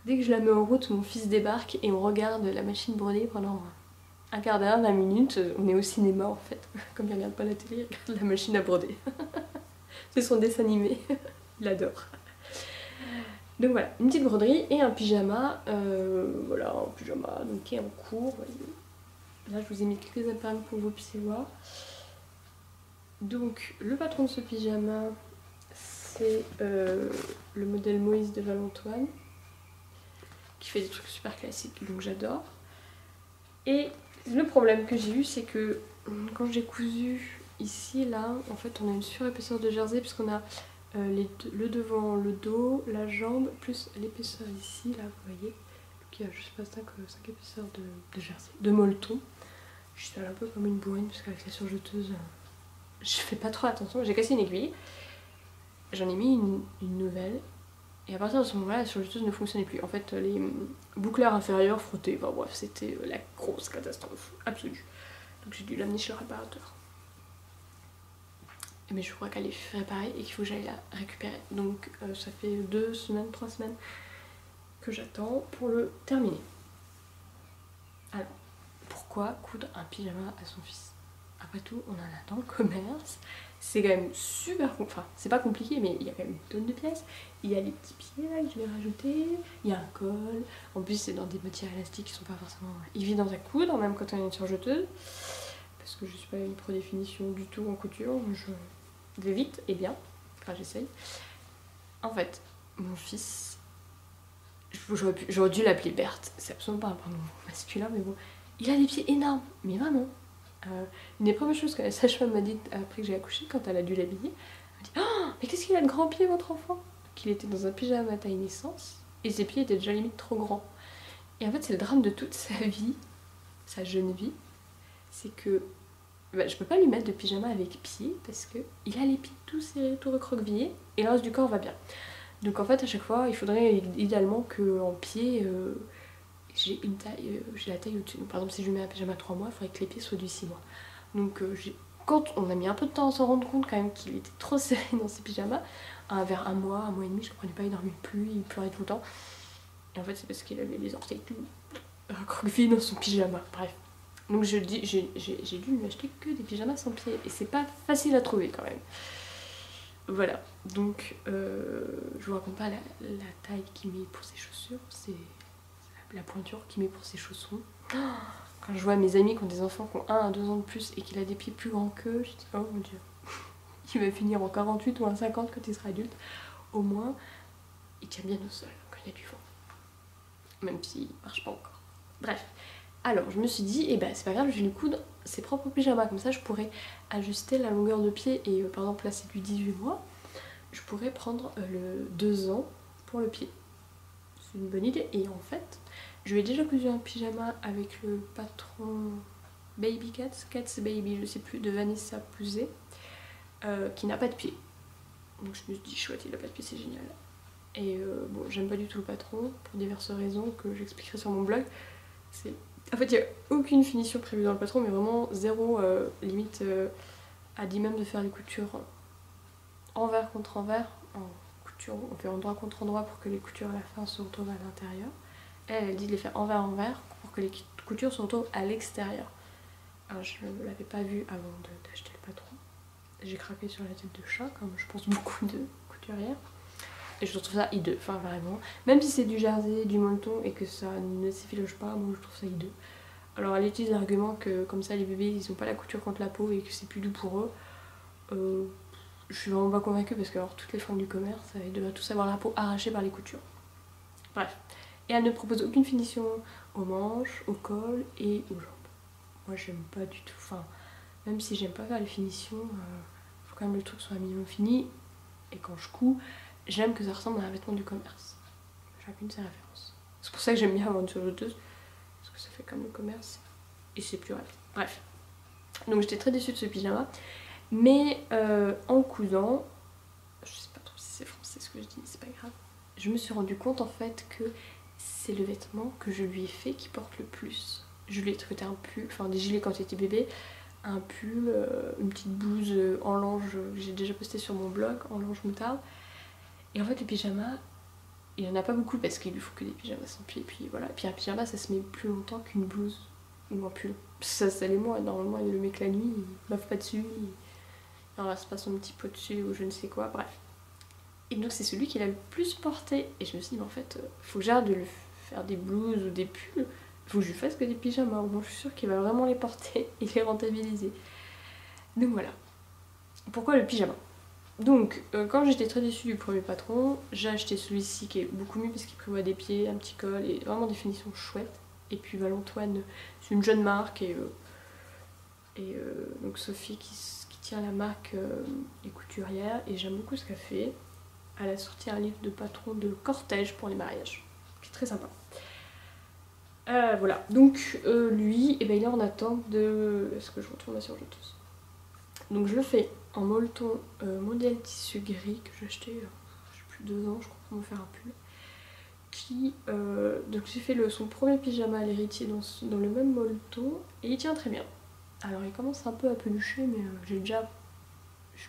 Dès que je la mets en route, mon fils débarque et on regarde la machine broder pendant un quart d'heure, 20 minutes. On est au cinéma en fait. Comme il regarde pas la télé, il regarde la machine à broder. C'est son dessin animé. Il adore. Donc voilà, une petite broderie et un pyjama. Voilà, un pyjama donc, qui est en cours. Voyez. Là, je vous ai mis quelques épingles pour que vous puissiez voir. Donc, le patron de ce pyjama, c'est le modèle Moïse de Val-Antoine, qui fait des trucs super classiques, donc j'adore. Et le problème que j'ai eu, c'est que quand j'ai cousu ici, là, en fait on a une surépaisseur de jersey, puisqu'on a le devant, le dos, la jambe, plus l'épaisseur ici, là, vous voyez. Donc il y a, je sais pas, 5 épaisseurs de jersey, de molleton. Je suis un peu comme une bourrine, parce qu'avec la surjeteuse, je fais pas trop attention. J'ai cassé une aiguille, j'en ai mis une nouvelle. Et à partir de ce moment-là, la surjeteuse ne fonctionnait plus. En fait, les boucleurs inférieurs frottaient. Enfin bref, c'était la grosse catastrophe absolue. Donc j'ai dû l'amener chez le réparateur. Mais je crois qu'elle est réparée et qu'il faut que j'aille la récupérer. Donc ça fait 2 semaines, 3 semaines que j'attends pour le terminer. Alors, pourquoi coudre un pyjama à son fils? après tout on en a dans le commerce. C'est quand même super, enfin c'est pas compliqué mais il y a quand même une tonne de pièces. Il y a les petits pieds là que je vais rajouter, il y a un col, en plus c'est dans des matières élastiques qui sont pas forcément évidentes à coudre, même quand on a une surjeteuse. Parce que je suis pas une pro définition du tout en couture, je vais vite et bien, enfin j'essaye. En fait, mon fils, j'aurais dû l'appeler Berthe, c'est absolument pas un prénom masculin mais bon, il a des pieds énormes, mais vraiment. Une des premières choses que la sage-femme m'a dit après que j'ai accouché, quand elle a dû l'habiller, elle m'a dit oh, mais qu'est-ce qu'il a de grands pieds votre enfant? Qu'il était dans un pyjama à taille naissance et ses pieds étaient déjà limite trop grands. Et en fait c'est le drame de toute sa vie, sa jeune vie, c'est que je peux pas lui mettre de pyjama avec pieds parce que il a les pieds tout serrés, tout recroquevillés et le reste du corps va bien. Donc en fait à chaque fois il faudrait idéalement qu'en pied j'ai la taille au-dessus. Par exemple si je lui mets un pyjama 3 mois, il faudrait que les pieds soient du 6 mois. Donc quand on a mis un peu de temps à s'en rendre compte quand même qu'il était trop serré dans ses pyjamas, vers un mois et demi, je comprenais pas, il dormait plus, il pleurait tout le temps. Et en fait c'est parce qu'il avait les orteils tout recroquevillés dans son pyjama, bref. Donc j'ai dû lui acheter que des pyjamas sans pieds et c'est pas facile à trouver quand même. Voilà, donc je vous raconte pas la taille qu'il met pour ses chaussures, c'est la pointure qu'il met pour ses chaussons. Quand je vois mes amis qui ont des enfants qui ont 1 à 2 ans de plus et qu'il a des pieds plus grands qu'eux, je dis oh mon dieu, il va finir en 48 ou en 50 quand il sera adulte. Au moins, il tient bien au sol quand il y a du vent. Même s'il marche pas encore. Bref. Alors je me suis dit, eh ben c'est pas grave, je vais lui coudre ses propres pyjamas, comme ça je pourrais ajuster la longueur de pied et par exemple là c'est du 18 mois, je pourrais prendre le 2 ans pour le pied. C'est une bonne idée et en fait, je lui ai déjà cousu un pyjama avec le patron Baby Cat's Baby, je sais plus, de Vanessa Pouzet, qui n'a pas de pied. Donc je me suis dit chouette, il a pas de pied, c'est génial. Et bon, j'aime pas du tout le patron, pour diverses raisons que j'expliquerai sur mon blog. En fait, il n'y a aucune finition prévue dans le patron, mais vraiment zéro, limite, a dit même de faire les coutures envers contre envers, en couture, on fait endroit contre endroit pour que les coutures à la fin se retrouvent à l'intérieur. Elle dit de les faire envers envers pour que les coutures se retrouvent à l'extérieur. Alors je ne l'avais pas vu avant d'acheter le patron. J'ai craqué sur la tête de chat, comme je pense beaucoup de couturières. Et je trouve ça hideux, enfin vraiment. Même si c'est du jersey, du molleton et que ça ne s'effiloche pas, moi je trouve ça hideux. Alors elle utilise l'argument que comme ça les bébés ils ont pas la couture contre la peau et que c'est plus doux pour eux. Je suis vraiment pas convaincue parce que alors, toutes les femmes du commerce elles devraient tous avoir la peau arrachée par les coutures. Bref. Et elle ne propose aucune finition aux manches, au col et aux jambes. Moi j'aime pas du tout, enfin même si j'aime pas faire les finitions, faut quand même le truc soit un minimum fini. Et quand je couds, j'aime que ça ressemble à un vêtement du commerce. Chacune ses références. C'est pour ça que j'aime bien avoir une surjeteuse, parce que ça fait comme le commerce et c'est plus rapide. Bref. Donc j'étais très déçue de ce pyjama, mais en cousant, je sais pas trop si c'est français ce que je dis, mais c'est pas grave, je me suis rendu compte en fait que c'est le vêtement que je lui ai fait qui porte le plus. Je lui ai tricoté un pull, enfin des gilets quand il était bébé, un pull, une petite blouse en lange que j'ai déjà posté sur mon blog, en lange moutarde. Et en fait le pyjama, il n'y en a pas beaucoup parce qu'il lui faut que des pyjamas sans pied. Et puis voilà, et puis un pyjama ça se met plus longtemps qu'une blouse ou un pull. Ça l'est moins, normalement il le met que la nuit, il bave pas dessus, il reste pas son petit pot dessus ou je ne sais quoi, bref. Et donc c'est celui qu'il a le plus porté. Et je me suis dit, mais en fait, faut que j'arrête de lui faire des blouses ou des pulls, faut que je lui fasse que des pyjamas. Bon, je suis sûre qu'il va vraiment les porter et les rentabiliser. Donc voilà. Pourquoi le pyjama? Donc, quand j'étais très déçue du premier patron, j'ai acheté celui-ci qui est beaucoup mieux parce qu'il prévoit des pieds, un petit col et vraiment des finitions chouettes. Et puis Val-Antoine, c'est une jeune marque et donc Sophie qui tient la marque est couturière et j'aime beaucoup ce qu'elle fait. Elle a sorti un livre de patron de cortège pour les mariages, qui est très sympa. Voilà, donc lui, eh ben, il est en attente de... Est-ce que je retourne ma surjeteuse? Donc je le fais en molleton modèle tissu gris que j'ai acheté, je sais plus 2 ans je crois, pour me faire un pull. Donc j'ai fait son premier pyjama à l'héritier dans le même molleton et il tient très bien. Alors il commence un peu à pelucher mais je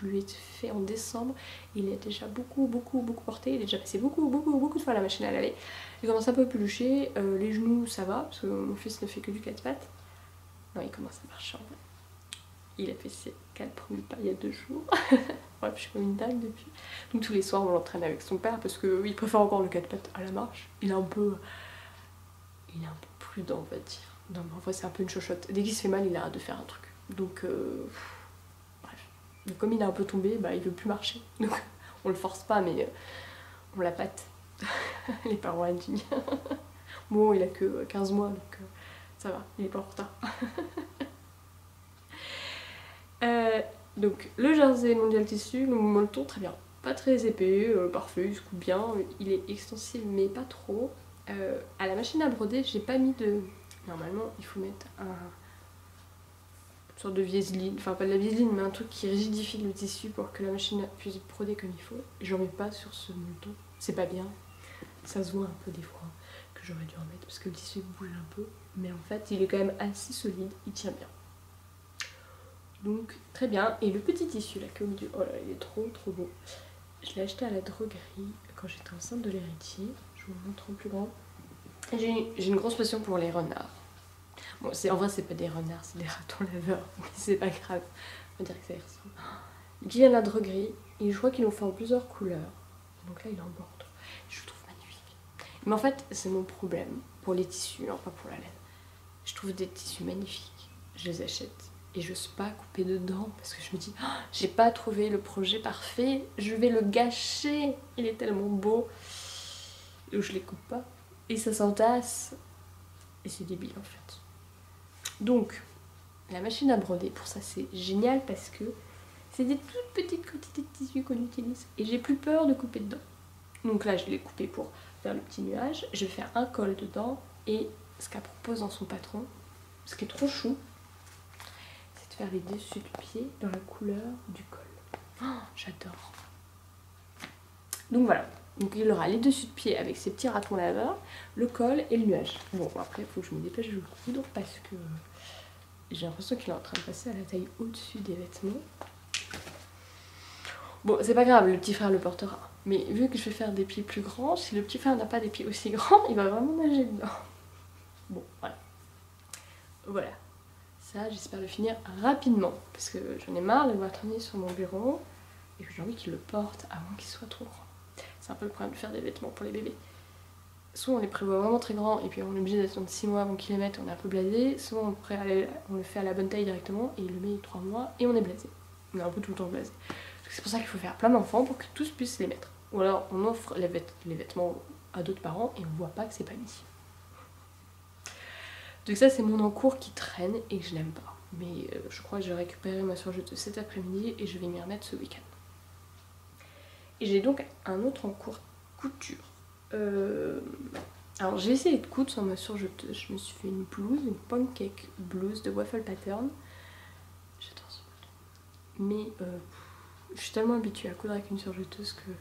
lui ai fait en décembre, il est déjà beaucoup porté, il est déjà passé beaucoup de fois à la machine à laver. Il commence un peu à pelucher, les genoux ça va parce que mon fils ne fait que du 4 pattes. Non il commence à marcher en vrai. Il a fait ses 4 premiers pas il y a 2 jours. Bref, je suis comme une dingue depuis. Donc tous les soirs, on l'entraîne avec son père parce qu'il préfère encore le 4 pattes à la marche. Il est un peu prudent, on va dire. Non, mais en vrai, c'est un peu une chochotte. Dès qu'il se fait mal, il arrête de faire un truc. Donc, bref. Donc, comme il est un peu tombé, bah, il veut plus marcher. Donc, on le force pas, mais on la patte. Les parents indignes. Bon, il a que 15 mois, donc ça va, il est pas en retard. Donc le jersey mondial tissu, le molleton, très bien. Pas très épais, parfait, il se coupe bien, il est extensible mais pas trop. À la machine à broder, j'ai pas mis de... Normalement, il faut mettre une sorte de viseline, enfin pas de la viseline, mais un truc qui rigidifie le tissu pour que la machine puisse broder comme il faut. J'en mets pas sur ce molleton, c'est pas bien. Ça se voit un peu des fois que j'aurais dû en mettre parce que le tissu bouge un peu. Mais en fait, il est quand même assez solide, il tient bien. Donc très bien. Et le petit tissu là qui est au milieu, oh là il est trop beau. Je l'ai acheté à la droguerie quand j'étais enceinte de l'héritier. Je vous le montre en plus grand. J'ai une grosse passion pour les renards. Bon, en vrai c'est pas des renards, c'est des ratons laveurs, mais c'est pas grave. On va dire que ça y ressemble. Qui vient de la droguerie et je crois qu'ils l'ont fait en plusieurs couleurs. Donc là il est en bordeaux. Je le trouve magnifique. Mais en fait c'est mon problème pour les tissus, non pas pour la laine. Je trouve des tissus magnifiques, je les achète. Et j'ose pas couper dedans parce que je me dis oh, j'ai pas trouvé le projet parfait, je vais le gâcher, il est tellement beau. Et je les coupe pas et ça s'entasse et c'est débile en fait. Donc la machine à broder pour ça c'est génial parce que c'est des toutes petites quantités de tissu qu'on utilise et j'ai plus peur de couper dedans. Donc là je l'ai coupé pour faire le petit nuage, je vais faire un col dedans et ce qu'elle propose dans son patron, ce qui est trop chou, faire les dessus de pied dans la couleur du col. Oh, j'adore. Donc voilà. Donc il aura les dessus de pied avec ses petits ratons laveurs, le col et le nuage. Bon après il faut que je me dépêche de le coudre parce que j'ai l'impression qu'il est en train de passer à la taille au-dessus des vêtements. Bon c'est pas grave, le petit frère le portera. Mais vu que je vais faire des pieds plus grands, si le petit frère n'a pas des pieds aussi grands, il va vraiment nager dedans. Bon voilà. Voilà. Ça, j'espère le finir rapidement parce que j'en ai marre de le voir traîner sur mon bureau et que j'ai envie qu'il le porte avant qu'il soit trop grand. C'est un peu le problème de faire des vêtements pour les bébés. Soit on les prévoit vraiment très grands et puis on est obligé d'attendre 6 mois avant qu'ils les mettent, on est un peu blasé. Soit on le fait à la bonne taille directement et il le met 3 mois et on est blasé. On est un peu tout le temps blasé. C'est pour ça qu'il faut faire plein d'enfants pour que tous puissent les mettre. Ou alors on offre les vêtements à d'autres parents et on voit pas que c'est pas mis. Donc ça c'est mon encours qui traîne et que je n'aime pas. Mais je crois que j'ai récupéré ma surjeteuse cet après-midi et je vais m'y remettre ce week-end. Et j'ai donc un autre encours couture. Alors j'ai essayé de coudre sans ma surjeteuse. Je me suis fait une blouse, une pancake blouse de waffle pattern. J'adore ce pattern. Mais je suis tellement habituée à coudre avec une surjeteuse que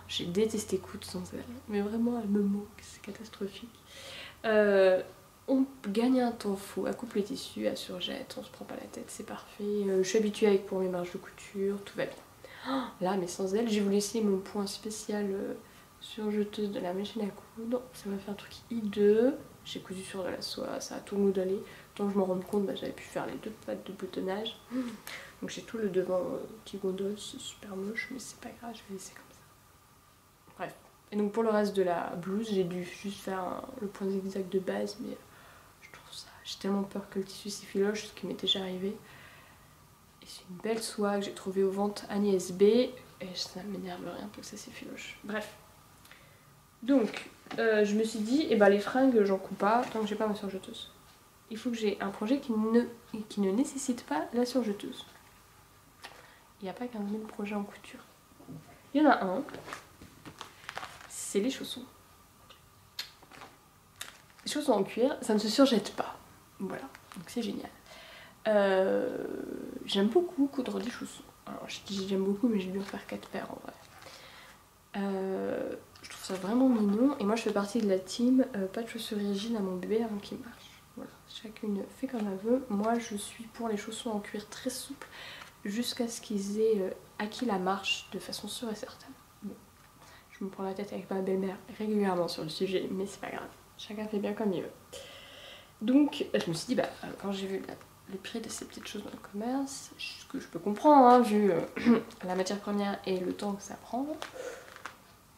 j'ai détesté coudre sans elle. Mais vraiment elle me manque, c'est catastrophique. On gagne un temps fou à couper les tissus, à surjette, on se prend pas la tête, c'est parfait. Je suis habituée avec pour mes marges de couture, tout va bien. Là, mais sans elle, j'ai voulu essayer mon point spécial surjeteuse de la machine à coudre. Ça m'a fait un truc hideux. J'ai cousu sur de la soie, ça a tout modelé. Tant que je m'en rends compte, bah, j'avais pu faire les 2 pattes de boutonnage. Donc j'ai tout le devant qui gondole, c'est super moche, mais c'est pas grave, je vais laisser comme ça. Bref. Et donc pour le reste de la blouse, j'ai dû juste faire le point zigzag de base, mais j'ai tellement peur que le tissu s'effiloche, ce qui m'est déjà arrivé. Et c'est une belle soie que j'ai trouvée aux ventes Agnès B. Et ça m'énerve rien que ça s'effiloche. Bref. Donc, je me suis dit, eh ben, les fringues, j'en coupe pas tant que j'ai pas ma surjeteuse. Il faut que j'ai un projet qui ne nécessite pas la surjeteuse. Il n'y a pas 15 000 projets en couture. Il y en a un. C'est les chaussons. Les chaussons en cuir, ça ne se surjette pas. Voilà, donc c'est génial. J'aime beaucoup coudre des chaussons. Alors je dis j'aime beaucoup, mais j'ai dû en faire 4 paires en vrai. Je trouve ça vraiment mignon. Et moi je fais partie de la team pas de chaussures rigides à mon bébé avant qu'il marche. Voilà, chacune fait comme elle veut. Moi je suis pour les chaussons en cuir très souples jusqu'à ce qu'ils aient acquis la marche de façon sûre et certaine. Bon, je me prends la tête avec ma belle-mère régulièrement sur le sujet, mais c'est pas grave. Chacun fait bien comme il veut. Donc je me suis dit, bah, quand j'ai vu les prix de ces petites choses dans le commerce, ce que je peux comprendre hein, vu la matière première et le temps que ça prend.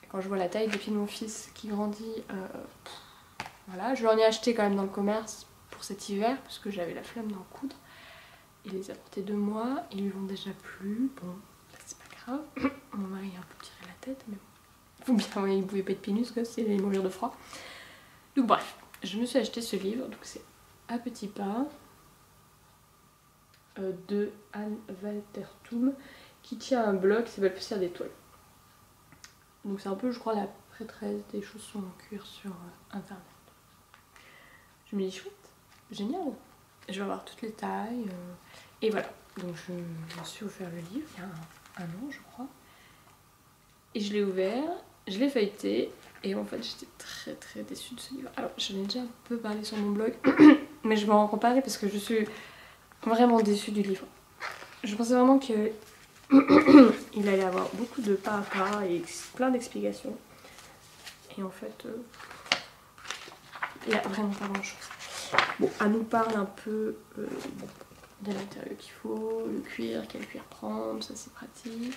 Et quand je vois la taille des pieds de mon fils qui grandit, voilà, je lui en ai acheté quand même dans le commerce pour cet hiver parce que j'avais la flemme d'en coudre. Il les a portés 2 mois, ils lui vont déjà plus, bon, c'est pas grave. Mon mari a un peu tiré la tête, mais bon, bien, ouais, il pouvait pas être pieds nus, il allait mourir de froid. Donc bref, je me suis acheté ce livre, donc c'est À petits pas de Anne Waltertoom qui tient un blog qui s'appelle Poussière d'étoiles. Donc c'est un peu, je crois, la prêtresse des chaussons en cuir sur internet. Je me dis chouette, génial. Je vais avoir toutes les tailles. Et voilà, donc je me suis offert le livre il y a un an je crois. Et je l'ai ouvert, je l'ai feuilleté. Et en fait j'étais très déçue de ce livre. Alors j'en ai déjà un peu parlé sur mon blog. Mais je vais en reparler parce que je suis vraiment déçue du livre. Je pensais vraiment que il allait avoir beaucoup de pas à pas et plein d'explications. Et en fait, il n'y a vraiment pas grand chose. Bon, elle nous parle un peu de matériaux qu'il faut, le cuir, quel cuir prendre, ça c'est pratique.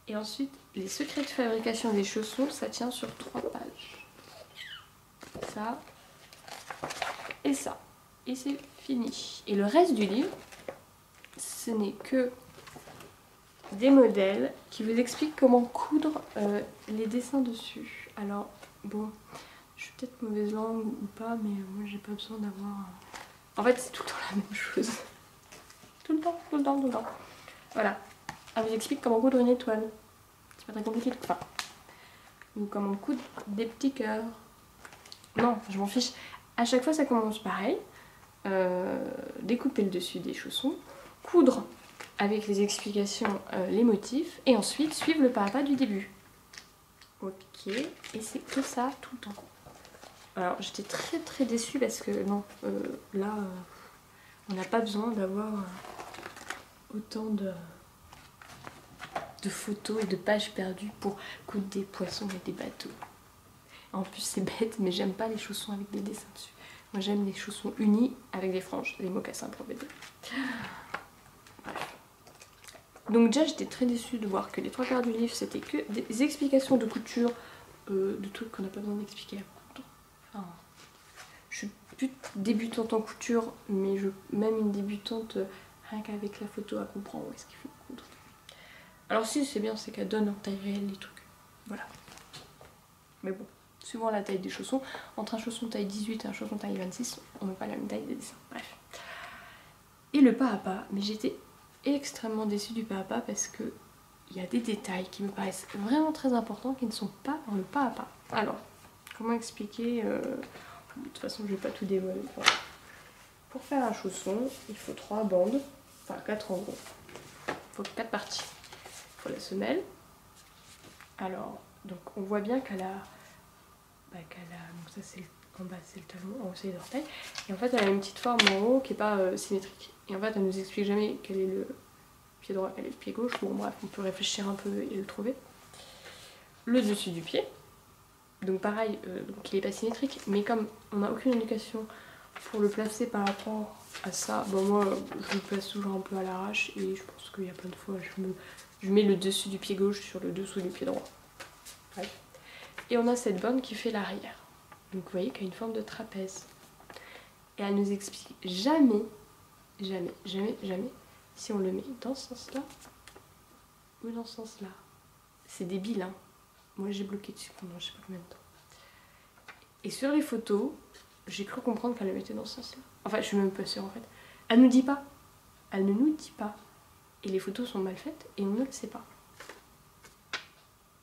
Et ensuite, les secrets de fabrication des chaussons, ça tient sur 3 pages. Ça et ça. Et c'est fini. Et le reste du livre, ce n'est que des modèles qui vous expliquent comment coudre les dessins dessus. Alors, bon, je suis peut-être mauvaise langue ou pas, mais moi j'ai pas besoin d'avoir... En fait, c'est tout le temps la même chose. Tout le temps. Voilà. Elle vous explique comment coudre une étoile. C'est pas très compliqué, enfin. Ou comment coudre des petits cœurs. Non, je m'en fiche. À chaque fois, ça commence pareil. Découper le dessus des chaussons, coudre avec les explications, les motifs, et ensuite suivre le pas à pas du début. Ok, et c'est que ça tout le temps. Alors j'étais très déçue parce que non, là, on n'a pas besoin d'avoir autant de photos et de pages perdues pour coudre des poissons et des bateaux. En plus c'est bête, mais j'aime pas les chaussons avec des dessins dessus. Moi j'aime les chaussons unis avec des franges, des mocassins pour bébé. Bref. Donc déjà j'étais très déçue de voir que les 3/4 du livre c'était que des explications de couture, de trucs qu'on n'a pas besoin d'expliquer à coudre. Enfin, je suis plus débutante en couture, mais même une débutante, rien qu'avec la photo, elle comprend où est-ce qu'il faut coudre. Alors si c'est bien, c'est qu'elle donne en taille réelle les trucs. Voilà. Mais bon. Suivant la taille des chaussons, entre un chausson taille 18 et un chausson taille 26, on n'a pas la même taille des dessins. Bref. Et le pas à pas, mais j'étais extrêmement déçue du pas à pas parce que il y a des détails qui me paraissent vraiment très importants qui ne sont pas dans le pas à pas. Alors, comment expliquer de toute façon, je vais pas tout dévoiler. Pour faire un chausson, il faut 3 bandes, enfin 4 en gros. Il faut 4 parties. Il faut la semelle. Alors, donc on voit bien qu'elle a... donc ça c'est en bas c'est le talon, en haut c'est les orteils. Et en fait elle a une petite forme en haut qui est pas symétrique. Et en fait elle nous explique jamais quel est le pied droit, quel est le pied gauche. Bon bref, on peut réfléchir un peu et le trouver. Le dessus du pied. Donc pareil, donc il est pas symétrique, mais comme on n'a aucune indication pour le placer par rapport à ça, bon moi je le place toujours un peu à l'arrache et je pense qu'il y a plein de fois je mets le dessus du pied gauche sur le dessous du pied droit. Bref. Et on a cette bande qui fait l'arrière. Donc vous voyez qu'il y a une forme de trapèze. Et elle nous explique jamais si on le met dans ce sens-là ou dans ce sens-là. C'est débile, hein. Moi j'ai bloqué dessus pendant je sais pas combien de temps. Et sur les photos, j'ai cru comprendre qu'elle le mettait dans ce sens-là. Enfin, je suis même pas sûre en fait. Elle nous dit pas. Elle ne nous dit pas. Et les photos sont mal faites et on ne le sait pas.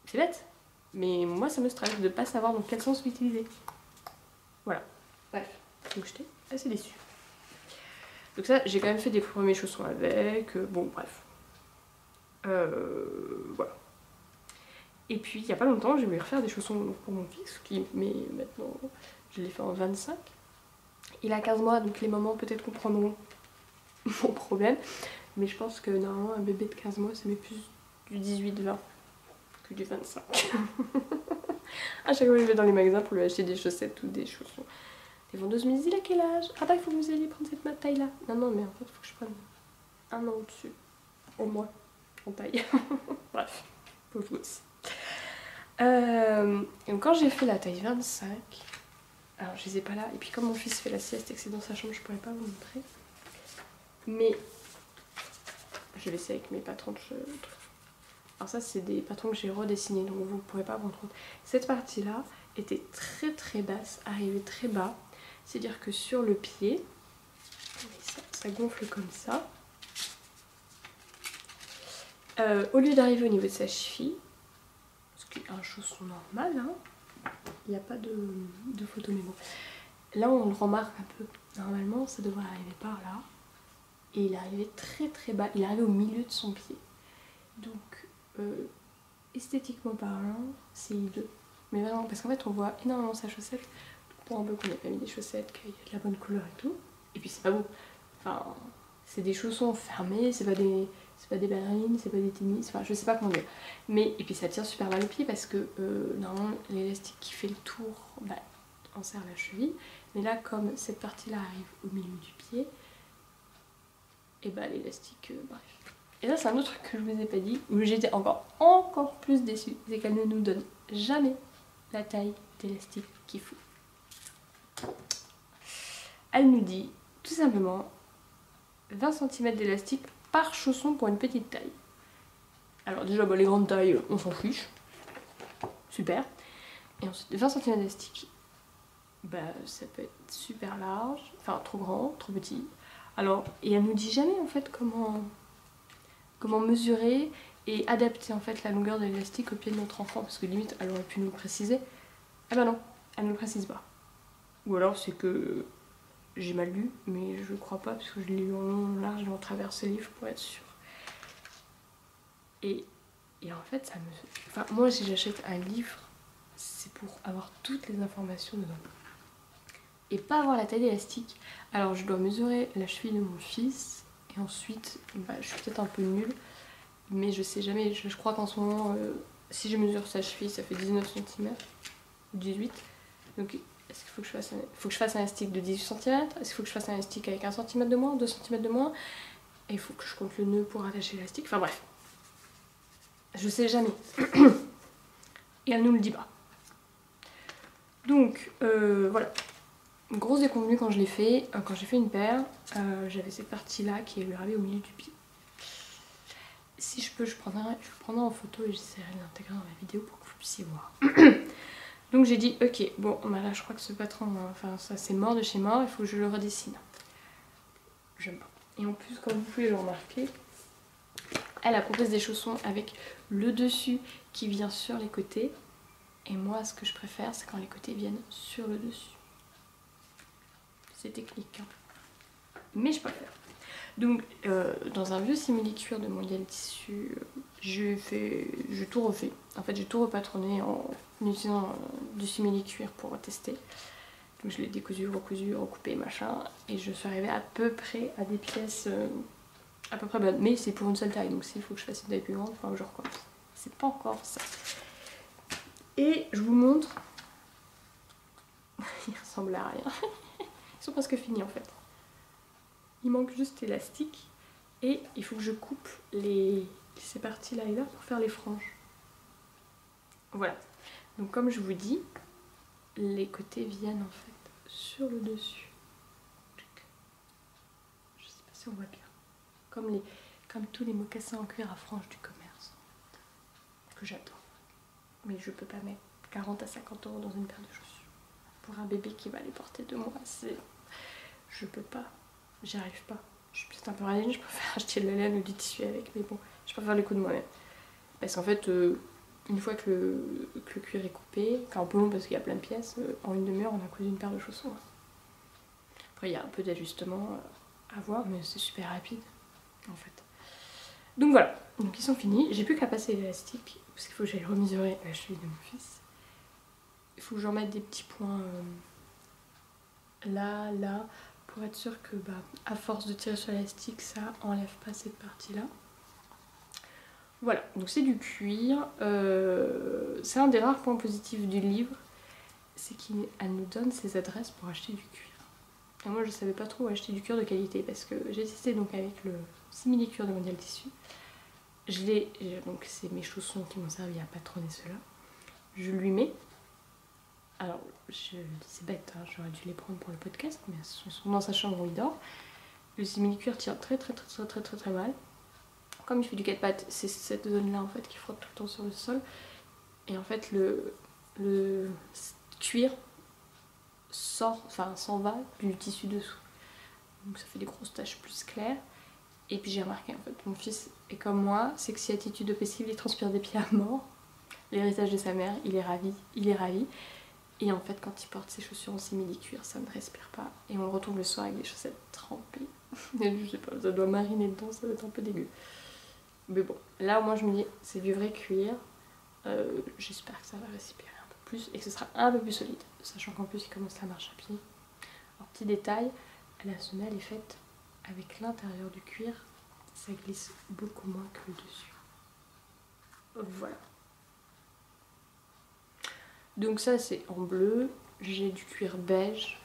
C'est bête. Mais moi ça me stresse de ne pas savoir dans quel sens l'utiliser. Voilà. Bref. Donc j'étais assez déçue. Donc ça, j'ai quand même fait des premiers chaussons avec. Bon, bref. Voilà. Et puis il n'y a pas longtemps, j'ai voulu refaire des chaussons pour mon fils, mais maintenant je l'ai fait en 25. Il a 15 mois, donc les mamans peut-être comprendront mon problème. Mais je pense que normalement un bébé de 15 mois, ça met plus du 18-20 que du 25. À chaque fois que je vais dans les magasins pour lui acheter des chaussettes ou des chaussons, Les vendeuses me disent il a quel âge? Ah bah il faut que vous alliez prendre cette taille là. Non non mais en fait il faut que je prenne un an au-dessus. Au moins en taille. Bref, pauvre gosse. Donc quand j'ai fait la taille 25, alors je les ai pas là, et puis comme mon fils fait la sieste et que c'est dans sa chambre, je pourrais pas vous montrer. Mais je vais essayer avec mes patrons de cheveux. Alors ça c'est des patrons que j'ai redessinés, donc vous ne pourrez pas vous rendre compte. Cette partie-là était très très basse, arrivait très bas. C'est-à-dire que sur le pied, ça gonfle comme ça. Au lieu d'arriver au niveau de sa cheville, ce qui est un chausson normal, hein, il n'y a pas de photo, mais bon. Là on le remarque un peu. Normalement ça devrait arriver par là. Et il est arrivé très très bas, il est arrivé au milieu de son pied. Donc esthétiquement parlant, c'est hideux. Mais vraiment, parce qu'en fait on voit énormément sa chaussette. Pour un peu qu'on ait pas mis des chaussettes, qu'il y ait de la bonne couleur et tout. Et puis c'est pas beau. Enfin, c'est des chaussons fermés, c'est pas des ballerines, c'est pas des tennis, enfin je sais pas comment dire. Mais, et puis ça tire super mal le pied parce que normalement l'élastique qui fait le tour, bah, on serre la cheville. Mais là, comme cette partie-là arrive au milieu du pied, et bah l'élastique, bref. Et là c'est un autre truc que je vous ai pas dit, où j'étais encore plus déçue, c'est qu'elle ne nous donne jamais la taille d'élastique qu'il faut. Elle nous dit tout simplement 20 cm d'élastique par chausson pour une petite taille. Alors déjà bah, les grandes tailles on s'en fiche, super. Et ensuite 20 cm d'élastique, bah ça peut être super large, enfin trop grand, trop petit. Alors et elle nous dit jamais en fait comment mesurer et adapter en fait la longueur de l'élastique au pied de notre enfant, parce que limite elle aurait pu nous le préciser. Ah bah non, elle ne le précise pas. Ou alors c'est que j'ai mal lu, mais je crois pas parce que je l'ai lu en long, en large et en travers ce livre pour être sûre. Et en fait ça me... Enfin moi si j'achète un livre, c'est pour avoir toutes les informations dedans. Et pas avoir la taille élastique. Alors je dois mesurer la cheville de mon fils et ensuite, bah, je suis peut-être un peu nulle, mais je sais jamais, je crois qu'en ce moment, si je mesure sa cheville ça fait 19 cm, 18, donc est-ce qu'il faut que je fasse un élastique de 18 cm? Est-ce qu'il faut que je fasse un élastique avec 1 cm de moins, 2 cm de moins? Et il faut que je compte le nœud pour attacher l'élastique. Enfin bref. Je sais jamais. Et elle nous le dit pas. Donc voilà. Une grosse déconvenue quand je l'ai fait. Quand j'ai fait une paire, j'avais cette partie-là qui est arrivée au milieu du pied. Si je peux, je prendrai en photo et j'essaierai de l'intégrer dans la vidéo pour que vous puissiez voir. Donc j'ai dit ok, bon bah là je crois que ce patron, enfin ça c'est mort de chez mort, il faut que je le redessine. J'aime pas. Et en plus comme vous pouvez le remarquer, elle a proposé des chaussons avec le dessus qui vient sur les côtés. Et moi ce que je préfère c'est quand les côtés viennent sur le dessus. C'est technique hein. Mais je préfère. Donc dans un vieux simili-cuir de Mondial Tissu, j'ai tout refait. En fait j'ai tout repatronné en utilisant du simili-cuir pour tester. Donc je l'ai décousu, recousu, recoupé, machin. Et je suis arrivée à peu près à des pièces à peu près bonnes. Mais c'est pour une seule taille, donc s'il faut que je fasse une taille plus grande, enfin je recommence. C'est pas encore ça. Et je vous montre. Il ressemble à rien. Ils sont presque finis en fait. Il manque juste l'élastique et il faut que je coupe ces parties là et là pour faire les franges. Voilà. Donc comme je vous dis, les côtés viennent en fait sur le dessus. Je sais pas si on voit bien. Comme tous les mocassins en cuir à franges du commerce. Que j'adore. Mais je peux pas mettre 40 à 50 € dans une paire de chaussures. Pour un bébé qui va les porter 2 mois, je peux pas. J'y arrive pas. Je suis peut-être un peu radine, je préfère acheter de la laine ou du tissu avec, mais bon, je préfère le coup de moi-même. Parce qu'en fait, une fois que le cuir est coupé, c'est un peu long parce qu'il y a plein de pièces, en une demi-heure on a cousu une paire de chaussons. Après il y a un peu d'ajustement à voir, mais c'est super rapide en fait. Donc voilà, donc ils sont finis, j'ai plus qu'à passer l'élastique, parce qu'il faut que j'aille remesurer la cheville de mon fils. Il faut que j'en mette des petits points là, là, pour être sûr que bah, à force de tirer sur l'élastique, ça enlève pas cette partie-là. Voilà, donc c'est du cuir. C'est un des rares points positifs du livre, c'est qu'elle nous donne ses adresses pour acheter du cuir. Et moi je savais pas trop où acheter du cuir de qualité parce que j'ai testé donc avec le simili-cuir de Mondial Tissu. Donc c'est mes chaussons qui m'ont servi à patronner cela. Je lui mets, alors c'est bête, hein, j'aurais dû les prendre pour le podcast, mais elles sont dans sa chambre où il dort. Le simili-cuir tient très mal. Comme il fait du 4 pattes, c'est cette zone là en fait qui frotte tout le temps sur le sol. Et en fait le cuir s'en va du tissu dessous. Donc ça fait des grosses taches plus claires. Et puis j'ai remarqué en fait, mon fils est comme moi, sexy attitude possible, il transpire des pieds à mort. L'héritage de sa mère, il est ravi. Et en fait quand il porte ses chaussures en simili-cuir, ça ne respire pas. Et on le retrouve le soir avec des chaussettes trempées. Et je sais pas, ça doit mariner dedans, ça doit être un peu dégueu. Mais bon, là au moins je me dis, c'est du vrai cuir. J'espère que ça va respirer un peu plus et que ce sera un peu plus solide. Sachant qu'en plus il commence la marche à pied. Alors petit détail, la semelle est faite avec l'intérieur du cuir, ça glisse beaucoup moins que le dessus. Voilà. Donc ça c'est en bleu, j'ai du cuir beige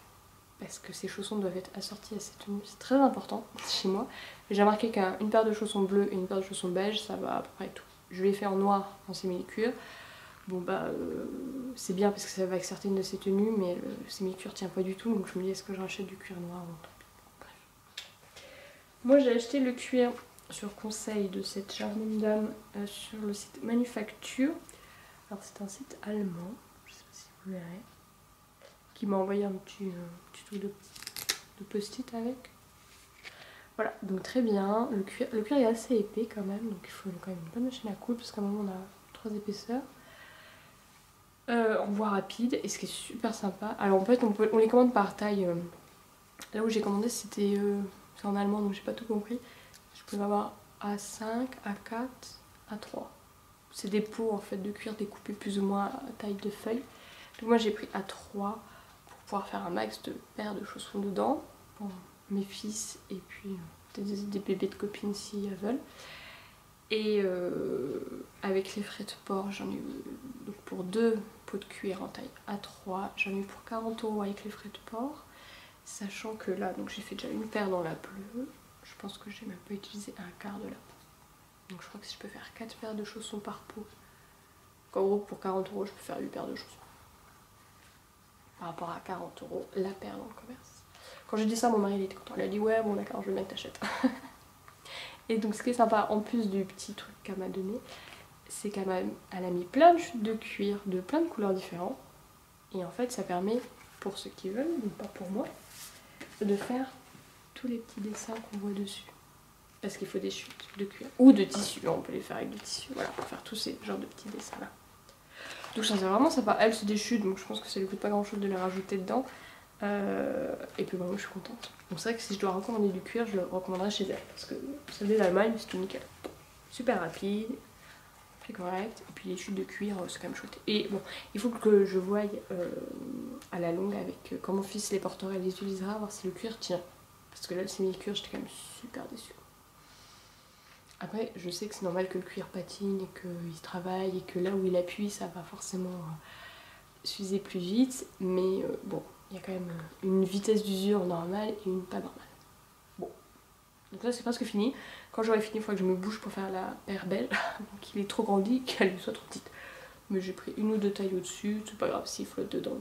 parce que ces chaussons doivent être assortis à ces tenues, c'est très important chez moi. J'ai remarqué qu'une paire de chaussons bleus et une paire de chaussons beige ça va à peu près tout. Je l'ai fait en noir en simili-cuir. Bon bah c'est bien parce que ça va avec certaines de ces tenues mais le simili-cuir tient pas du tout donc je me dis est-ce que je rachète du cuir noir ou bref. Moi j'ai acheté le cuir sur conseil de cette charmante dame sur le site Manufacture. Alors c'est un site allemand, je sais pas si vous verrez, qui m'a envoyé un petit truc de post-it avec. Voilà, donc très bien, le cuir est assez épais quand même, donc il faut quand même une bonne machine à coudre parce qu'à un moment on a 3 épaisseurs. En voie rapide, et ce qui est super sympa. Alors en fait on les commande par taille. Là où j'ai commandé c'est en allemand donc j'ai pas tout compris. Je pouvais avoir A5, A4, A3. C'est des pots en fait de cuir découpés plus ou moins à taille de feuille. Donc moi j'ai pris A3 pour pouvoir faire un max de paires de chaussons dedans pour mes fils et puis des bébés de copines s'ils veulent. Et avec les frais de port, j'en ai eu donc pour 2 pots de cuir en taille A3, j'en ai eu pour 40 € avec les frais de port. Sachant que là, donc j'ai fait déjà une paire dans la bleue, je pense que j'ai même pas utilisé un quart de la peau. Donc je crois que si je peux faire 4 paires de chaussons par pot, en gros pour 40 € je peux faire 8 paires de chaussons. Par rapport à 40 € la paire dans le commerce. Quand j'ai dit ça, mon mari il était content, il a dit ouais bon d'accord je veux bien que t'achètes. Et donc ce qui est sympa en plus du petit truc qu'elle m'a donné, c'est qu'elle a mis plein de chutes de cuir de plein de couleurs différentes. Et en fait ça permet, pour ceux qui veulent, donc pas pour moi, de faire tous les petits dessins qu'on voit dessus. Parce qu'il faut des chutes de cuir ou de tissu, on peut les faire avec du tissu, voilà, pour faire tous ces genres de petits dessins là. Donc ça c'est vraiment sympa, elle c'est des chutes donc je pense que ça lui coûte pas grand chose de les rajouter dedans. Et puis bah, moi je suis contente. Donc c'est vrai que si je dois recommander du cuir, je le recommanderais chez elle parce que celle d'Allemagne c'est tout nickel. Super rapide, très correct, et puis les chutes de cuir c'est quand même chouette. Et bon, il faut que je voie à la longue avec quand mon fils les portera et les utilisera, voir si le cuir tient. Parce que là le simili-cuir j'étais quand même super déçue. Après je sais que c'est normal que le cuir patine et qu'il travaille et que là où il appuie ça va forcément s'user plus vite, mais bon, il y a quand même une vitesse d'usure normale et une pas normale. Bon, donc là c'est presque fini. Quand j'aurai fini, il faudra que je me bouge pour faire la paire belle. Donc il est trop grandi qu'elle lui soit trop petite. Mais j'ai pris une ou deux tailles au-dessus, c'est pas grave s'il flotte dedans.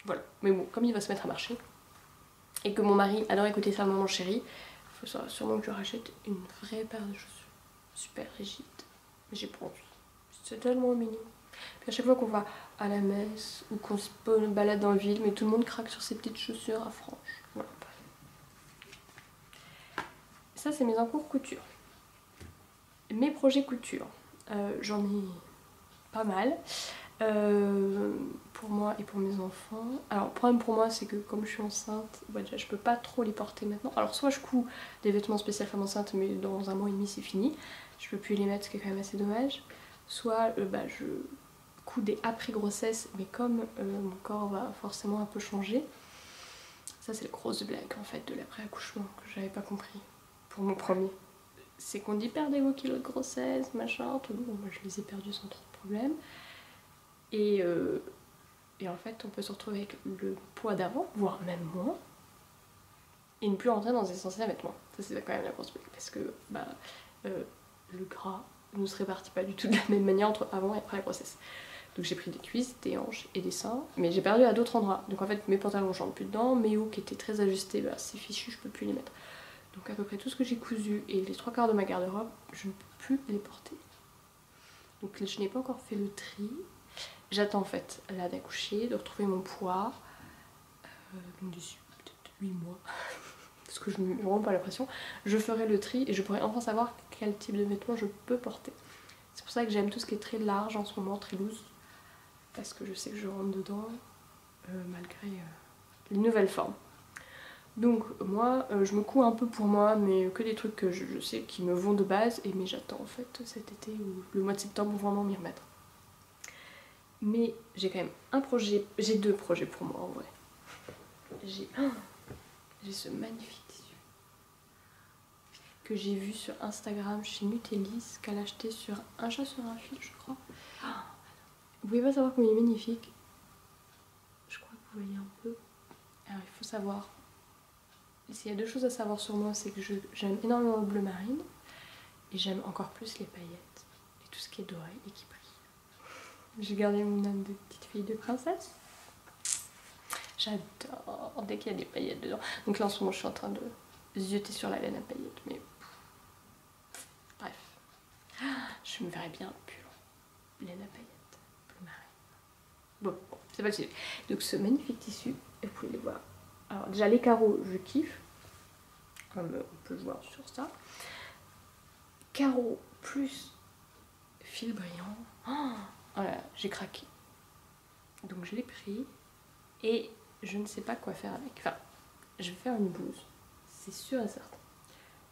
Voilà, mais bon, comme il va se mettre à marcher, et que mon mari adore écouter sa maman chérie, il faut sûrement que je rachète une vraie paire de chaussures. Super rigide, mais j'ai pas envie. C'est tellement mignon. Puis à chaque fois qu'on va à la messe ou qu'on se balade dans la ville, mais tout le monde craque sur ses petites chaussures à franges. Voilà. Ça c'est mes encours couture. Mes projets couture, j'en ai pas mal. Pour moi et pour mes enfants. Alors le problème pour moi c'est que comme je suis enceinte, bah, déjà je peux pas trop les porter maintenant. Alors soit je couds des vêtements spéciaux femme enceinte mais dans un mois et demi c'est fini. Je peux plus les mettre, ce qui est quand même assez dommage. Soit bah, je couds des après grossesse mais comme mon corps va forcément un peu changer. Ça c'est la grosse blague en fait de l'après accouchement que j'avais pas compris pour mon premier. C'est qu'on dit perdez vos kilos de grossesse, machin, tout. Bon, moi je les ai perdus sans trop de problème. Et et en fait on peut se retrouver avec le poids d'avant, voire même moins, et ne plus rentrer dans ses anciens vêtements. Ça c'est quand même la grosse truc, parce que le gras ne se répartit pas du tout de la même manière entre avant et après la grossesse. Donc j'ai pris des cuisses, des hanches et des seins, mais j'ai perdu à d'autres endroits. Donc en fait mes pantalons je rentre plus dedans, mes hauts qui étaient très ajustés, c'est fichu, je peux plus les mettre. Donc à peu près tout ce que j'ai cousu et les 3/4 de ma garde-robe, je ne peux plus les porter. Donc je n'ai pas encore fait le tri. J'attends en fait là d'accoucher, de retrouver mon poids. Donc d'ici peut-être 8 mois. Parce que je ne me rends pas la pression. Je ferai le tri et je pourrai enfin savoir quel type de vêtements je peux porter. C'est pour ça que j'aime tout ce qui est très large en ce moment, très loose. Parce que je sais que je rentre dedans malgré les nouvelles formes. Donc moi je me couds un peu pour moi, mais que des trucs que je sais qui me vont de base, mais j'attends en fait cet été ou le mois de septembre pour vraiment m'y remettre. Mais j'ai quand même un projet, j'ai 2 projets pour moi en vrai. J'ai ce magnifique tissu que j'ai vu sur Instagram chez Nutellis, qu'elle a acheté sur un chat sur un fil je crois. Vous pouvez pas savoir comment il est magnifique. Je crois que vous voyez un peu. Alors il faut savoir, s'il y a 2 choses à savoir sur moi, c'est que j'aime énormément le bleu marine et j'aime encore plus les paillettes et tout ce qui est doré et qui brille. J'ai gardé mon âme de petite fille de princesse. J'adore dès qu'il y a des paillettes dedans. Donc là en ce moment je suis en train de zioter sur la laine à paillettes, mais bref. Je me verrais bien pull laine à paillettes, bleu marine. Bon, c'est pas le sujet. Donc ce magnifique tissu, vous pouvez le voir. Alors déjà les carreaux je kiffe, comme on peut le voir sur ça. Carreaux plus fil brillant. Oh, voilà, j'ai craqué. Donc je l'ai pris et je ne sais pas quoi faire avec. Enfin, je vais faire une blouse, c'est sûr et certain.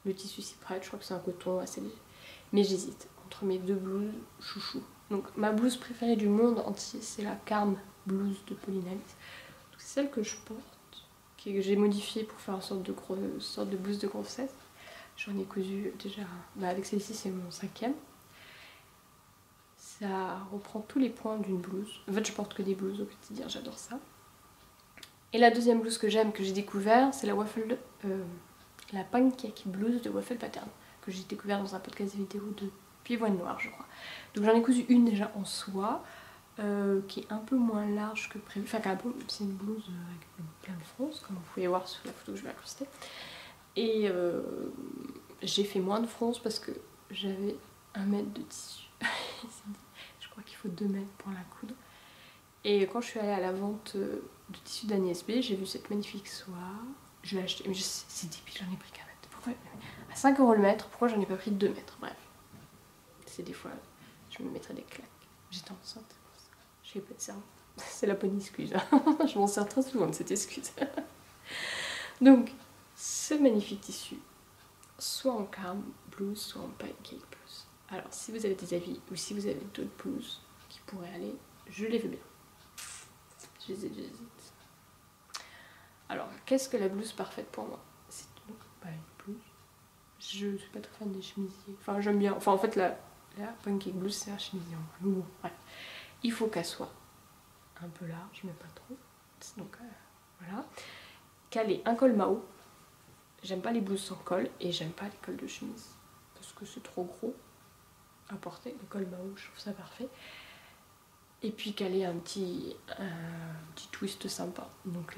Le tissu s'y prête, je crois que c'est un coton assez léger. Mais j'hésite entre mes 2 blouses chouchou. Donc ma blouse préférée du monde entier, c'est la Carme blouse de Polinalis. C'est celle que je porte, que j'ai modifiée pour faire une sorte de blouse de grossesse. J'en ai cousu déjà, avec celle-ci c'est mon 5e. Ça reprend tous les points d'une blouse. En fait je porte que des blouses au quotidien, j'adore ça. Et la deuxième blouse que j'aime, que j'ai découvert, c'est la pancake blouse de Waffle Pattern, que j'ai découvert dans un podcast vidéo de Pivoine Noire je crois. Donc j'en ai cousu une déjà en soie, qui est un peu moins large que prévu. Enfin c'est une blouse avec plein de fronces, comme vous pouvez voir sur la photo que je vais incruster. Et j'ai fait moins de fronces parce que j'avais 1 mètre de tissu. Je crois qu'il faut 2 mètres pour la coudre. Et quand je suis allée à la vente de tissu d'Agnès B, j'ai vu cette magnifique soie. Je l'ai achetée, mais c'est débile, j'en ai pris qu'un mètre. Pourquoi à 5 € le mètre, pourquoi j'en ai pas pris 2 mètres? Bref, c'est des fois, je me mettrais des claques. J'étais enceinte, c'est pour ça. Je n'ai pas de cerveau. C'est la bonne excuse. Je m'en sers très souvent de cette excuse. Donc, ce magnifique tissu, soit en Carme blouse, soit en pancake blouse. Alors, si vous avez des avis ou si vous avez d'autres blouses qui pourraient aller, je les veux bien. J'hésite. Alors, qu'est-ce que la blouse parfaite pour moi? C'est une blouse. Je suis pas très fan des chemisiers. Enfin, j'aime bien. Enfin, en fait, la pancake blouse, c'est un chemisier. Bref. Il faut qu'elle soit un peu large, mais pas trop. Donc, voilà. Qu'elle ait un col Mao. J'aime pas les blouses sans col et j'aime pas les cols de chemise. Parce que c'est trop gros à porter. Le col Mao, je trouve ça parfait. Et puis qu'elle ait un petit twist sympa. Donc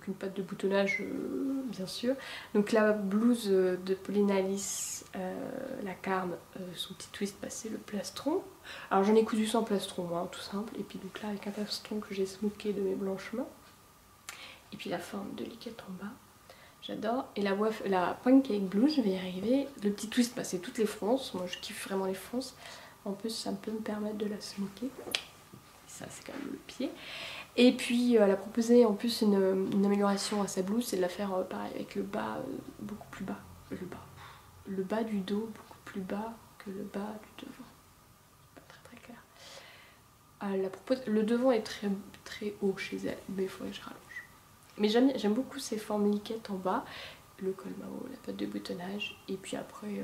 une patte de boutonnage bien sûr. Donc la blouse de Polinalis, la Carme, son petit twist, c'est le plastron. Alors j'en ai cousu sans plastron, hein, tout simple. Et puis donc là avec un plastron que j'ai smooké de mes blanchements. Et puis la forme de liquette en bas. J'adore. Et la pancake blouse, je vais y arriver. Le petit twist, c'est toutes les fronces. Moi je kiffe vraiment les fronces. En plus ça peut me permettre de la smoker. Ça c'est quand même le pied. Et puis elle a proposé en plus une amélioration à sa blouse, c'est de la faire pareil avec le bas beaucoup plus bas. Le bas du dos beaucoup plus bas que le bas du devant. Pas très clair. Le devant est très, très haut chez elle, mais il faudrait que je rallonge. Mais j'aime beaucoup ces formes liquettes en bas, le col Mao, la patte de boutonnage, et puis après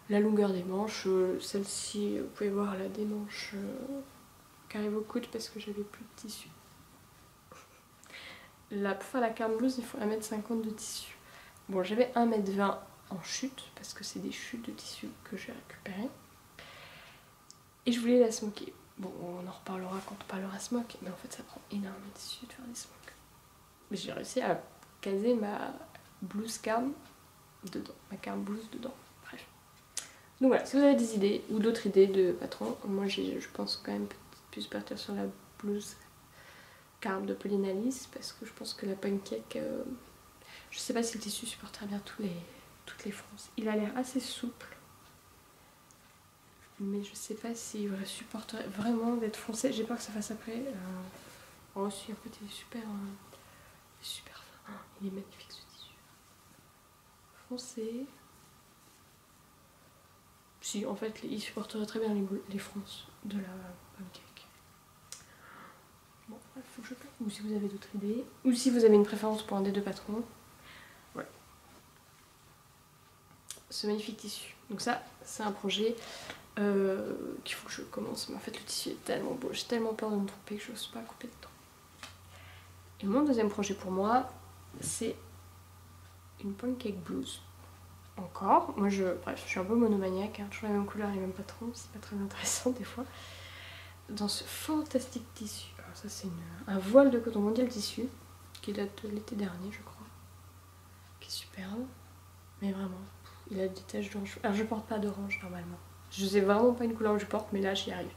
la longueur des manches. Celle-ci, vous pouvez voir, elle a des manches qui arrive au coude parce que j'avais plus de tissu. Là, pour faire la carme blouse, il faut 1,50 m de tissu. Bon, j'avais 1,20 m en chute, parce que c'est des chutes de tissu que j'ai récupérées. Et je voulais la smoker. Bon, on en reparlera quand on parlera smoke, mais en fait ça prend énormément de tissu de faire des smokes. Mais j'ai réussi à caser ma blouse carme dedans, ma carme blouse dedans, bref. Donc voilà, si vous avez des idées ou d'autres idées de patron, moi je pense quand même plus partir sur la blouse carme de Pauline Alice, parce que je pense que la pancake, je sais pas si le tissu supportera bien toutes les fronces. Il a l'air assez souple, mais je sais pas s'il supporterait vraiment d'être foncé. J'ai peur que ça fasse après. Oh si, en fait il est super fin. Oh, il est magnifique ce tissu. Foncé. Si, en fait il supporterait très bien les fronces de la pancake. Bon, il faut que je paye. Ou si vous avez d'autres idées. Ou si vous avez une préférence pour un des deux patrons. Voilà. Ce magnifique tissu. Donc ça, c'est un projet qu'il faut que je commence. Mais en fait, le tissu est tellement beau. J'ai tellement peur de me tromper que je n'ose pas couper dedans. Et mon deuxième projet pour moi, c'est une pancake blouse. Encore. Moi, bref, je suis un peu monomaniaque. Hein, toujours la même couleur, les mêmes patrons. C'est pas très intéressant des fois. Dans ce fantastique tissu. Alors ça, c'est un voile de coton mondial tissu qui date de l'été dernier, je crois. Qui est superbe. Mais vraiment, il a des taches d'orange. Alors, je porte pas d'orange normalement. Je sais vraiment pas une couleur que je porte, mais là, j'y arrive.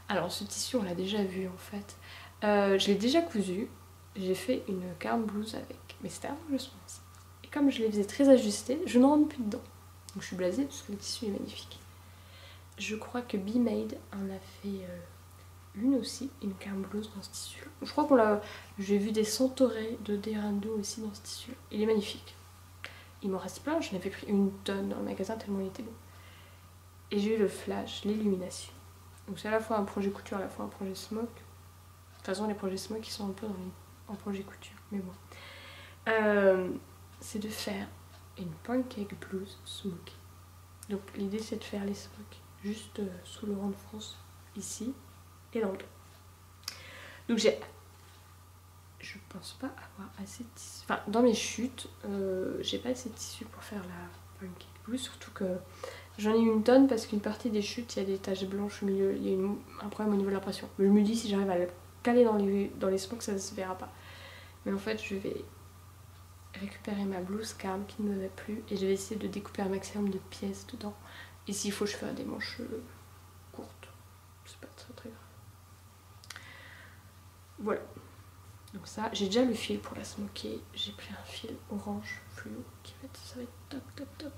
Alors, ce tissu, on l'a déjà vu en fait. Je l'ai déjà cousu. J'ai fait une carme blouse avec. Mais c'était avant que je pense. Et comme je les faisais très ajustées, je ne rentre plus dedans. Donc, je suis blasée parce que le tissu est magnifique. Je crois que Be Made en a fait une aussi, une carme blouse dans ce tissu. Je crois qu'on l'a. J'ai vu des centaurés de Derando aussi dans ce tissu. Il est magnifique. Il m'en reste plein, j'en avais pris une tonne dans le magasin tellement il était beau. Et j'ai eu le flash, l'illumination. Donc c'est à la fois un projet couture, à la fois un projet smoke. De toute façon, les projets smoke ils sont un peu en projet couture, mais bon. C'est de faire une pancake blouse smoke. Donc l'idée c'est de faire les smokes juste sous le rang de France, ici et dans le dos. Donc je pense pas avoir assez de tissu. Enfin, dans mes chutes, j'ai pas assez de tissu pour faire la pancake blouse, surtout que j'en ai eu une tonne parce qu'une partie des chutes, il y a des taches blanches au milieu, il y a un problème au niveau de l'impression. Je me dis si j'arrive à le caler dans les smokes, ça ne se verra pas. Mais en fait, je vais récupérer ma blouse carme qui ne me va plus et je vais essayer de découper un maximum de pièces dedans. Et s'il faut, je ferai des manches courtes. C'est pas très très grave. Voilà. Donc ça, j'ai déjà le fil pour la smoker. J'ai pris un fil orange fluo qui ça va être top top top.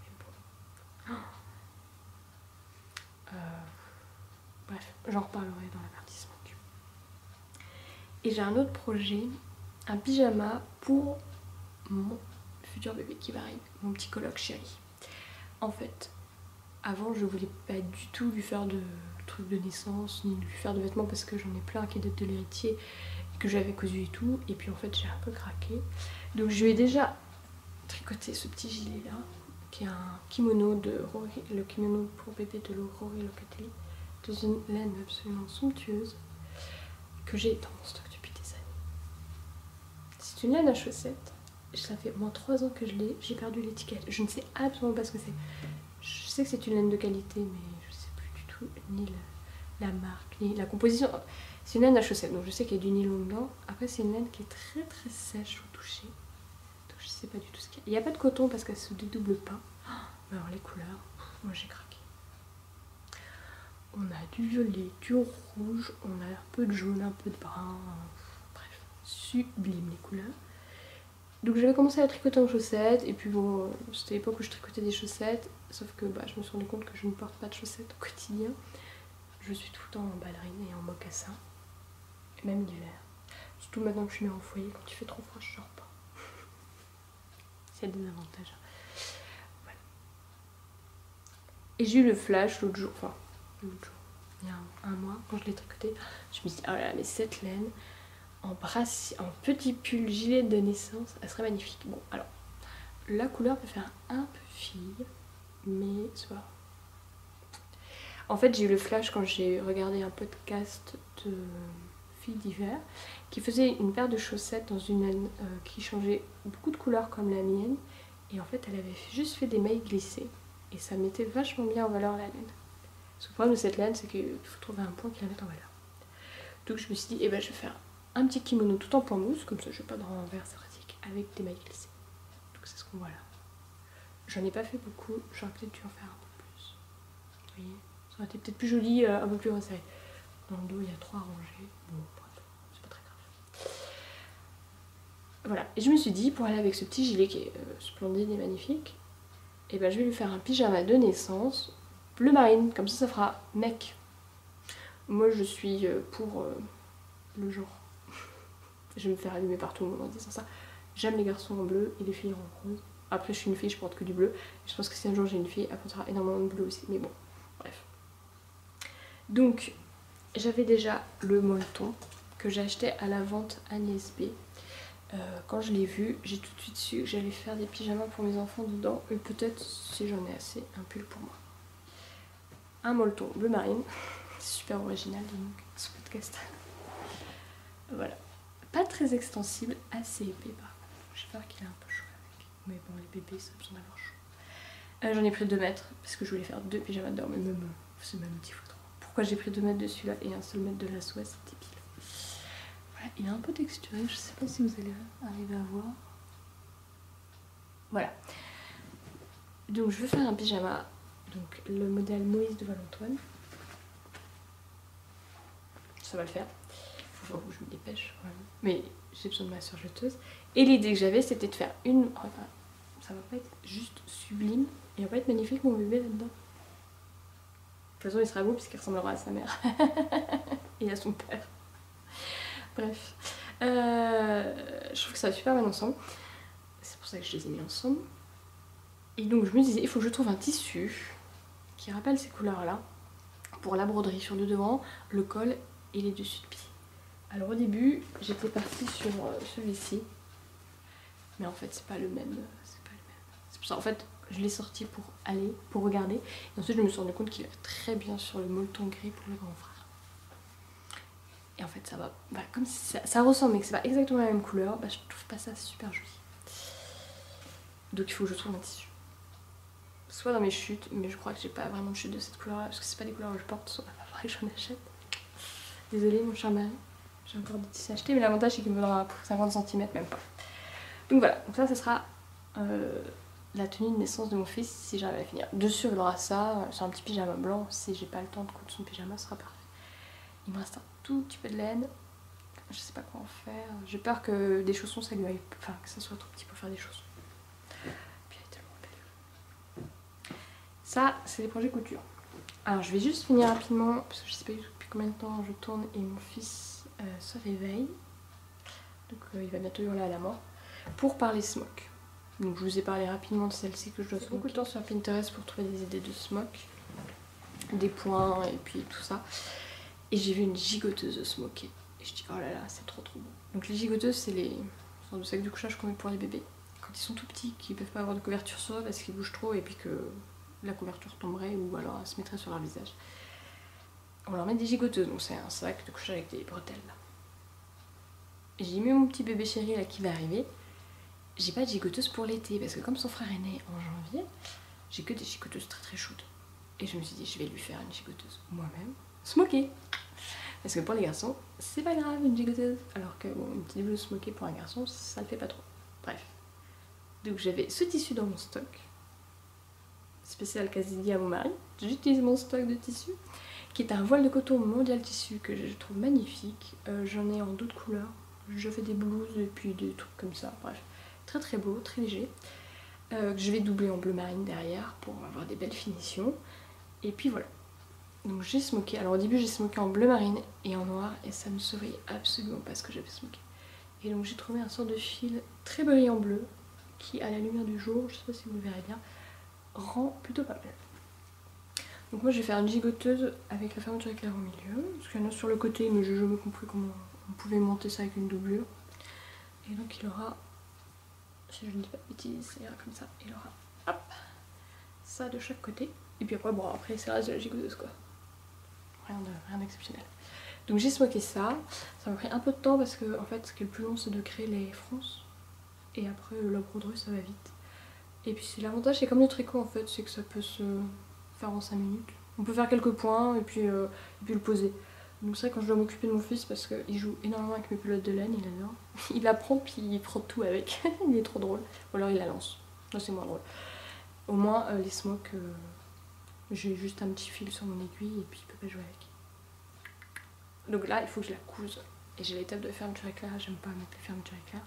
Mais bon. Bref, j'en reparlerai dans la partie smoke. Et j'ai un autre projet, un pyjama pour mon futur bébé qui va arriver, mon petit coloc chéri. En fait, avant je voulais pas du tout lui faire de trucs de naissance, ni lui faire de vêtements parce que j'en ai plein qui datent de l'héritier que j'avais cousu et tout, et puis en fait j'ai un peu craqué. Donc je lui ai déjà tricoté ce petit gilet là, qui est un kimono de Rory, le kimono pour bébé de Rory Locatelli, dans une laine absolument somptueuse, que j'ai dans mon stock depuis des années. C'est une laine à chaussettes, ça fait au moins 3 ans que je l'ai, j'ai perdu l'étiquette, je ne sais absolument pas ce que c'est. Je sais que c'est une laine de qualité, mais je sais plus du tout ni la marque, ni la composition. C'est une laine à chaussettes, donc je sais qu'il y a du nylon dedans. Après, c'est une laine qui est très très sèche au toucher. Donc je sais pas du tout ce qu'il y a. Il n'y a pas de coton parce qu'elle se dédouble pas. Mais alors les couleurs, moi j'ai craqué. On a du violet, du rouge, on a un peu de jaune, un peu de brun. Bref, sublime les couleurs. Donc j'avais commencé à tricoter en chaussettes, et puis bon, c'était l'époque où je tricotais des chaussettes, sauf que je me suis rendu compte que je ne porte pas de chaussettes au quotidien. Je suis tout le temps en ballerine et en mocassin, même l'hiver. Surtout maintenant que je suis mère au foyer, quand il fait trop froid, je sors pas. C'est des avantages. Voilà. Et j'ai eu le flash l'autre jour, il y a un mois, quand je l'ai tricoté, je me suis dit, oh là là, mais cette laine, en petit pull gilet de naissance, elle serait magnifique. Bon, alors, la couleur peut faire un peu fille, mais soit. En fait, j'ai eu le flash quand j'ai regardé un podcast de filles d'hiver qui faisait une paire de chaussettes dans une laine qui changeait beaucoup de couleurs comme la mienne. Et en fait, elle avait juste fait des mailles glissées. Et ça mettait vachement bien en valeur la laine. Parce que le problème de cette laine, c'est qu'il faut trouver un point qui la mette en valeur. Donc je me suis dit, eh ben, je vais faire un petit kimono tout en point mousse, comme ça je vais pas dans l'envers, c'est pratique, avec des mailles glissées. Donc c'est ce qu'on voit là. J'en ai pas fait beaucoup, j'aurais peut-être dû en faire un peu plus. Vous voyez, ça aurait été peut-être plus joli, un peu plus resserré. Dans le dos, il y a 3 rangées. Bon, bref, c'est pas très grave. Voilà, et je me suis dit, pour aller avec ce petit gilet qui est splendide et magnifique, et ben je vais lui faire un pyjama de naissance bleu marine, comme ça fera mec. Moi je suis pour le genre. Je vais me faire allumer par tout le monde en disant ça. J'aime les garçons en bleu et les filles en rose. Après je suis une fille, je porte que du bleu. Et je pense que si un jour j'ai une fille, elle portera énormément de bleu aussi. Mais bon, bref. Donc j'avais déjà le molleton que j'ai acheté à la vente Agnès B. Quand je l'ai vu, j'ai tout de suite su que j'allais faire des pyjamas pour mes enfants dedans. Et peut-être, si j'en ai assez, un pull pour moi. Un molleton bleu marine. C'est super original donc ce podcast. Voilà. Pas très extensible, assez épais par contre. J'ai peur qu'il ait un peu chaud avec. Mais bon, les bébés, ça a besoin d'avoir chaud. J'en ai pris 2 mètres parce que je voulais faire 2 pyjamas dedans. Mais même, c'est même 10 fois trop. Pourquoi j'ai pris 2 mètres de celui-là et un seul mètre de la soie, c'est débile. Voilà, il est un peu texturé, je sais pas si vous allez arriver à voir. Voilà. Donc je veux faire un pyjama. Donc le modèle Moïse de Valentoine. Ça va le faire. Faut voir où je me dépêche. Voilà. Mais j'ai besoin de ma surjeteuse. Et l'idée que j'avais, c'était de faire une... Enfin, ça va pas être juste sublime. Il va pas être magnifique mon bébé là-dedans. De toute façon, il sera beau puisqu'il ressemblera à sa mère. Et à son père. Bref. Je trouve que ça va super bien ensemble. C'est pour ça que je les ai mis ensemble. Et donc je me disais, il faut que je trouve un tissu qui rappelle ces couleurs-là. Pour la broderie sur le devant, le col et les dessus de pied. Alors au début, j'étais partie sur celui-ci. Mais en fait, c'est pas le même. C'est pour ça, en fait, je l'ai sorti pour aller, pour regarder. Et ensuite, je me suis rendu compte qu'il allait très bien sur le molleton gris pour le grand frère. Et en fait, ça va. Bah, comme si ça ressemble, mais que c'est pas exactement la même couleur, bah, je trouve pas ça super joli. Donc il faut que je trouve un tissu. Soit dans mes chutes, mais je crois que j'ai pas vraiment de chute de cette couleur là, parce que c'est pas des couleurs que je porte, soit il faudrait que j'en achète. Désolée, mon cher mari. J'ai encore des tissus achetés, mais l'avantage c'est qu'il me donnera 50 cm, même pas. Donc voilà, donc ça sera la tenue de naissance de mon fils si j'arrive à la finir. Dessus il aura ça, c'est un petit pyjama blanc, si j'ai pas le temps de coudre son pyjama, ce sera parfait. Il me reste un tout petit peu de laine, je sais pas quoi en faire. J'ai peur que des chaussons ça lui aille, enfin que ça soit trop petit pour faire des chaussons. Puis elle est tellement belle. Ça, c'est des projets couture. Alors je vais juste finir rapidement, parce que je sais pas depuis combien de temps je tourne et mon fils se réveille. Donc il va bientôt hurler à la mort. Pour parler smock. Donc je vous ai parlé rapidement de celle-ci que je dois beaucoup de temps sur Pinterest pour trouver des idées de smock. Des points et puis tout ça. Et j'ai vu une gigoteuse smockée. Et je dis oh là là, c'est trop beau. Donc les gigoteuses, c'est les sortes de sacs de couchage qu'on met pour les bébés. Quand ils sont tout petits, qu'ils peuvent pas avoir de couverture sur eux parce qu'ils bougent trop et puis que la couverture tomberait ou alors elle se mettrait sur leur visage. On leur met des gigoteuses, donc c'est un sac de couchage avec des bretelles là. J'ai mis mon petit bébé chéri là qui va arriver. J'ai pas de gigoteuse pour l'été parce que comme son frère est né en janvier, j'ai que des gigoteuses très chaudes. Et je me suis dit je vais lui faire une gigoteuse moi-même, smockée. Parce que pour les garçons, c'est pas grave une gigoteuse. Alors que bon, une petite blouse smockée pour un garçon, ça le fait pas trop. Bref. Donc j'avais ce tissu dans mon stock. Spécial quasi dit à mon mari. J'utilise mon stock de tissu. Qui est un voile de coton mondial tissu que je trouve magnifique. J'en ai en d'autres couleurs. Je fais des blouses et puis des trucs comme ça. Bref. Très beau, très léger. Que je vais doubler en bleu marine derrière pour avoir des belles finitions. Et puis voilà. Donc j'ai smocké. Alors au début j'ai smocké en bleu marine et en noir et ça ne se voyait absolument pas ce que j'avais smocké. Et donc j'ai trouvé un sort de fil très brillant bleu qui à la lumière du jour, je sais pas si vous le verrez bien, rend plutôt pas mal. Donc moi je vais faire une gigoteuse avec la fermeture éclair au milieu. Parce qu'il y en a sur le côté mais j'ai jamais compris comment on pouvait monter ça avec une doublure. Et donc il aura, si je ne dis pas de bêtises, ça ira comme ça. Il aura hop, ça de chaque côté. Et puis après bon après c'est le reste de la gigoteuse quoi. rien d'exceptionnel. Donc j'ai smoké ça, ça m'a pris un peu de temps parce que en fait ce qui est le plus long c'est de créer les fronces et après la broderie ça va vite. Et puis l'avantage c'est comme le tricot en fait, c'est que ça peut se faire en 5 minutes. On peut faire quelques points et puis le poser. Donc c'est vrai quand je dois m'occuper de mon fils parce qu'il joue énormément avec mes pelotes de laine, il adore. Il la prend puis il frotte tout avec, il est trop drôle. Ou alors il la lance, ça c'est moins drôle. Au moins les smokes, j'ai juste un petit fil sur mon aiguille et puis il peut pas jouer avec. Donc là il faut que je la couse. Et j'ai l'étape de fermeture éclair, j'aime pas mettre les fermetures éclair.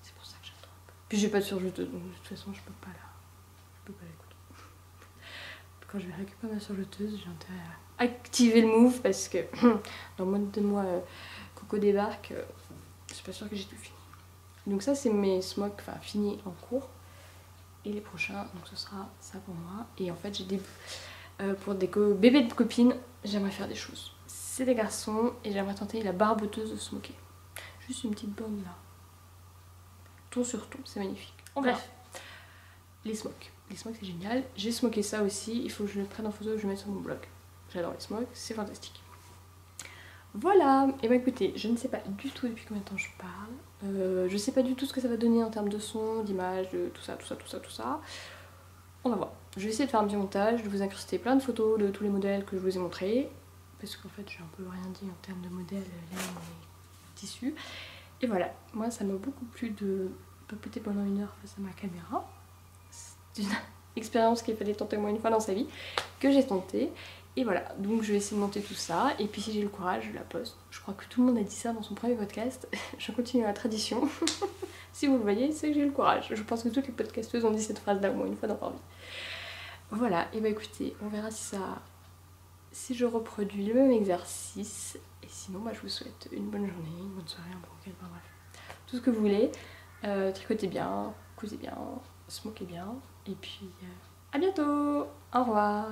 C'est pour ça que j'attends un peu. Puis j'ai pas de surjeteuse, donc de toute façon je peux pas la coudre. Quand je vais récupérer ma surjeteuse, j'ai intérêt à activer le move parce que dans moins de 2 mois Coco débarque, je suis pas sûre que j'ai tout fini. Donc ça c'est mes smokes, enfin finis en cours. Et les prochains, donc ce sera ça pour moi. Et en fait j'ai des pour des bébés de copines, j'aimerais faire des choses. C'est des garçons et j'aimerais tenter la barboteuse de smoker. Juste une petite bande là. Ton sur ton, c'est magnifique. Bref, les smokes. Les smokes c'est génial. J'ai smoké ça aussi, il faut que je le prenne en photo et que je le mette sur mon blog. J'adore les smokes, c'est fantastique. Voilà, et bah écoutez, je ne sais pas du tout depuis combien de temps je parle. Je sais pas du tout ce que ça va donner en termes de son, d'image, de tout ça. On va voir. Je vais essayer de faire un petit montage, de vous incruster plein de photos de tous les modèles que je vous ai montrés. Parce qu'en fait j'ai un peu rien dit en termes de modèles, laine et tissu. Et voilà, moi ça m'a beaucoup plu de papoter pendant 1 heure face à ma caméra. C'est une expérience qu'il fallait tenter au moins une fois dans sa vie, que j'ai tenté. Et voilà, donc je vais essayer de monter tout ça, et puis si j'ai le courage, je la poste. Je crois que tout le monde a dit ça dans son premier podcast, je continue la tradition. Si vous le voyez, c'est que j'ai le courage. Je pense que toutes les podcasteuses ont dit cette phrase-là au moins une fois dans leur vie. Voilà, et bah écoutez, on verra si je reproduis le même exercice. Et sinon, bah, je vous souhaite une bonne journée, une bonne soirée, un bon week-end, enfin bref. Tout ce que vous voulez. Tricotez bien, cousez bien, smokez bien. Et puis, à bientôt. Au revoir.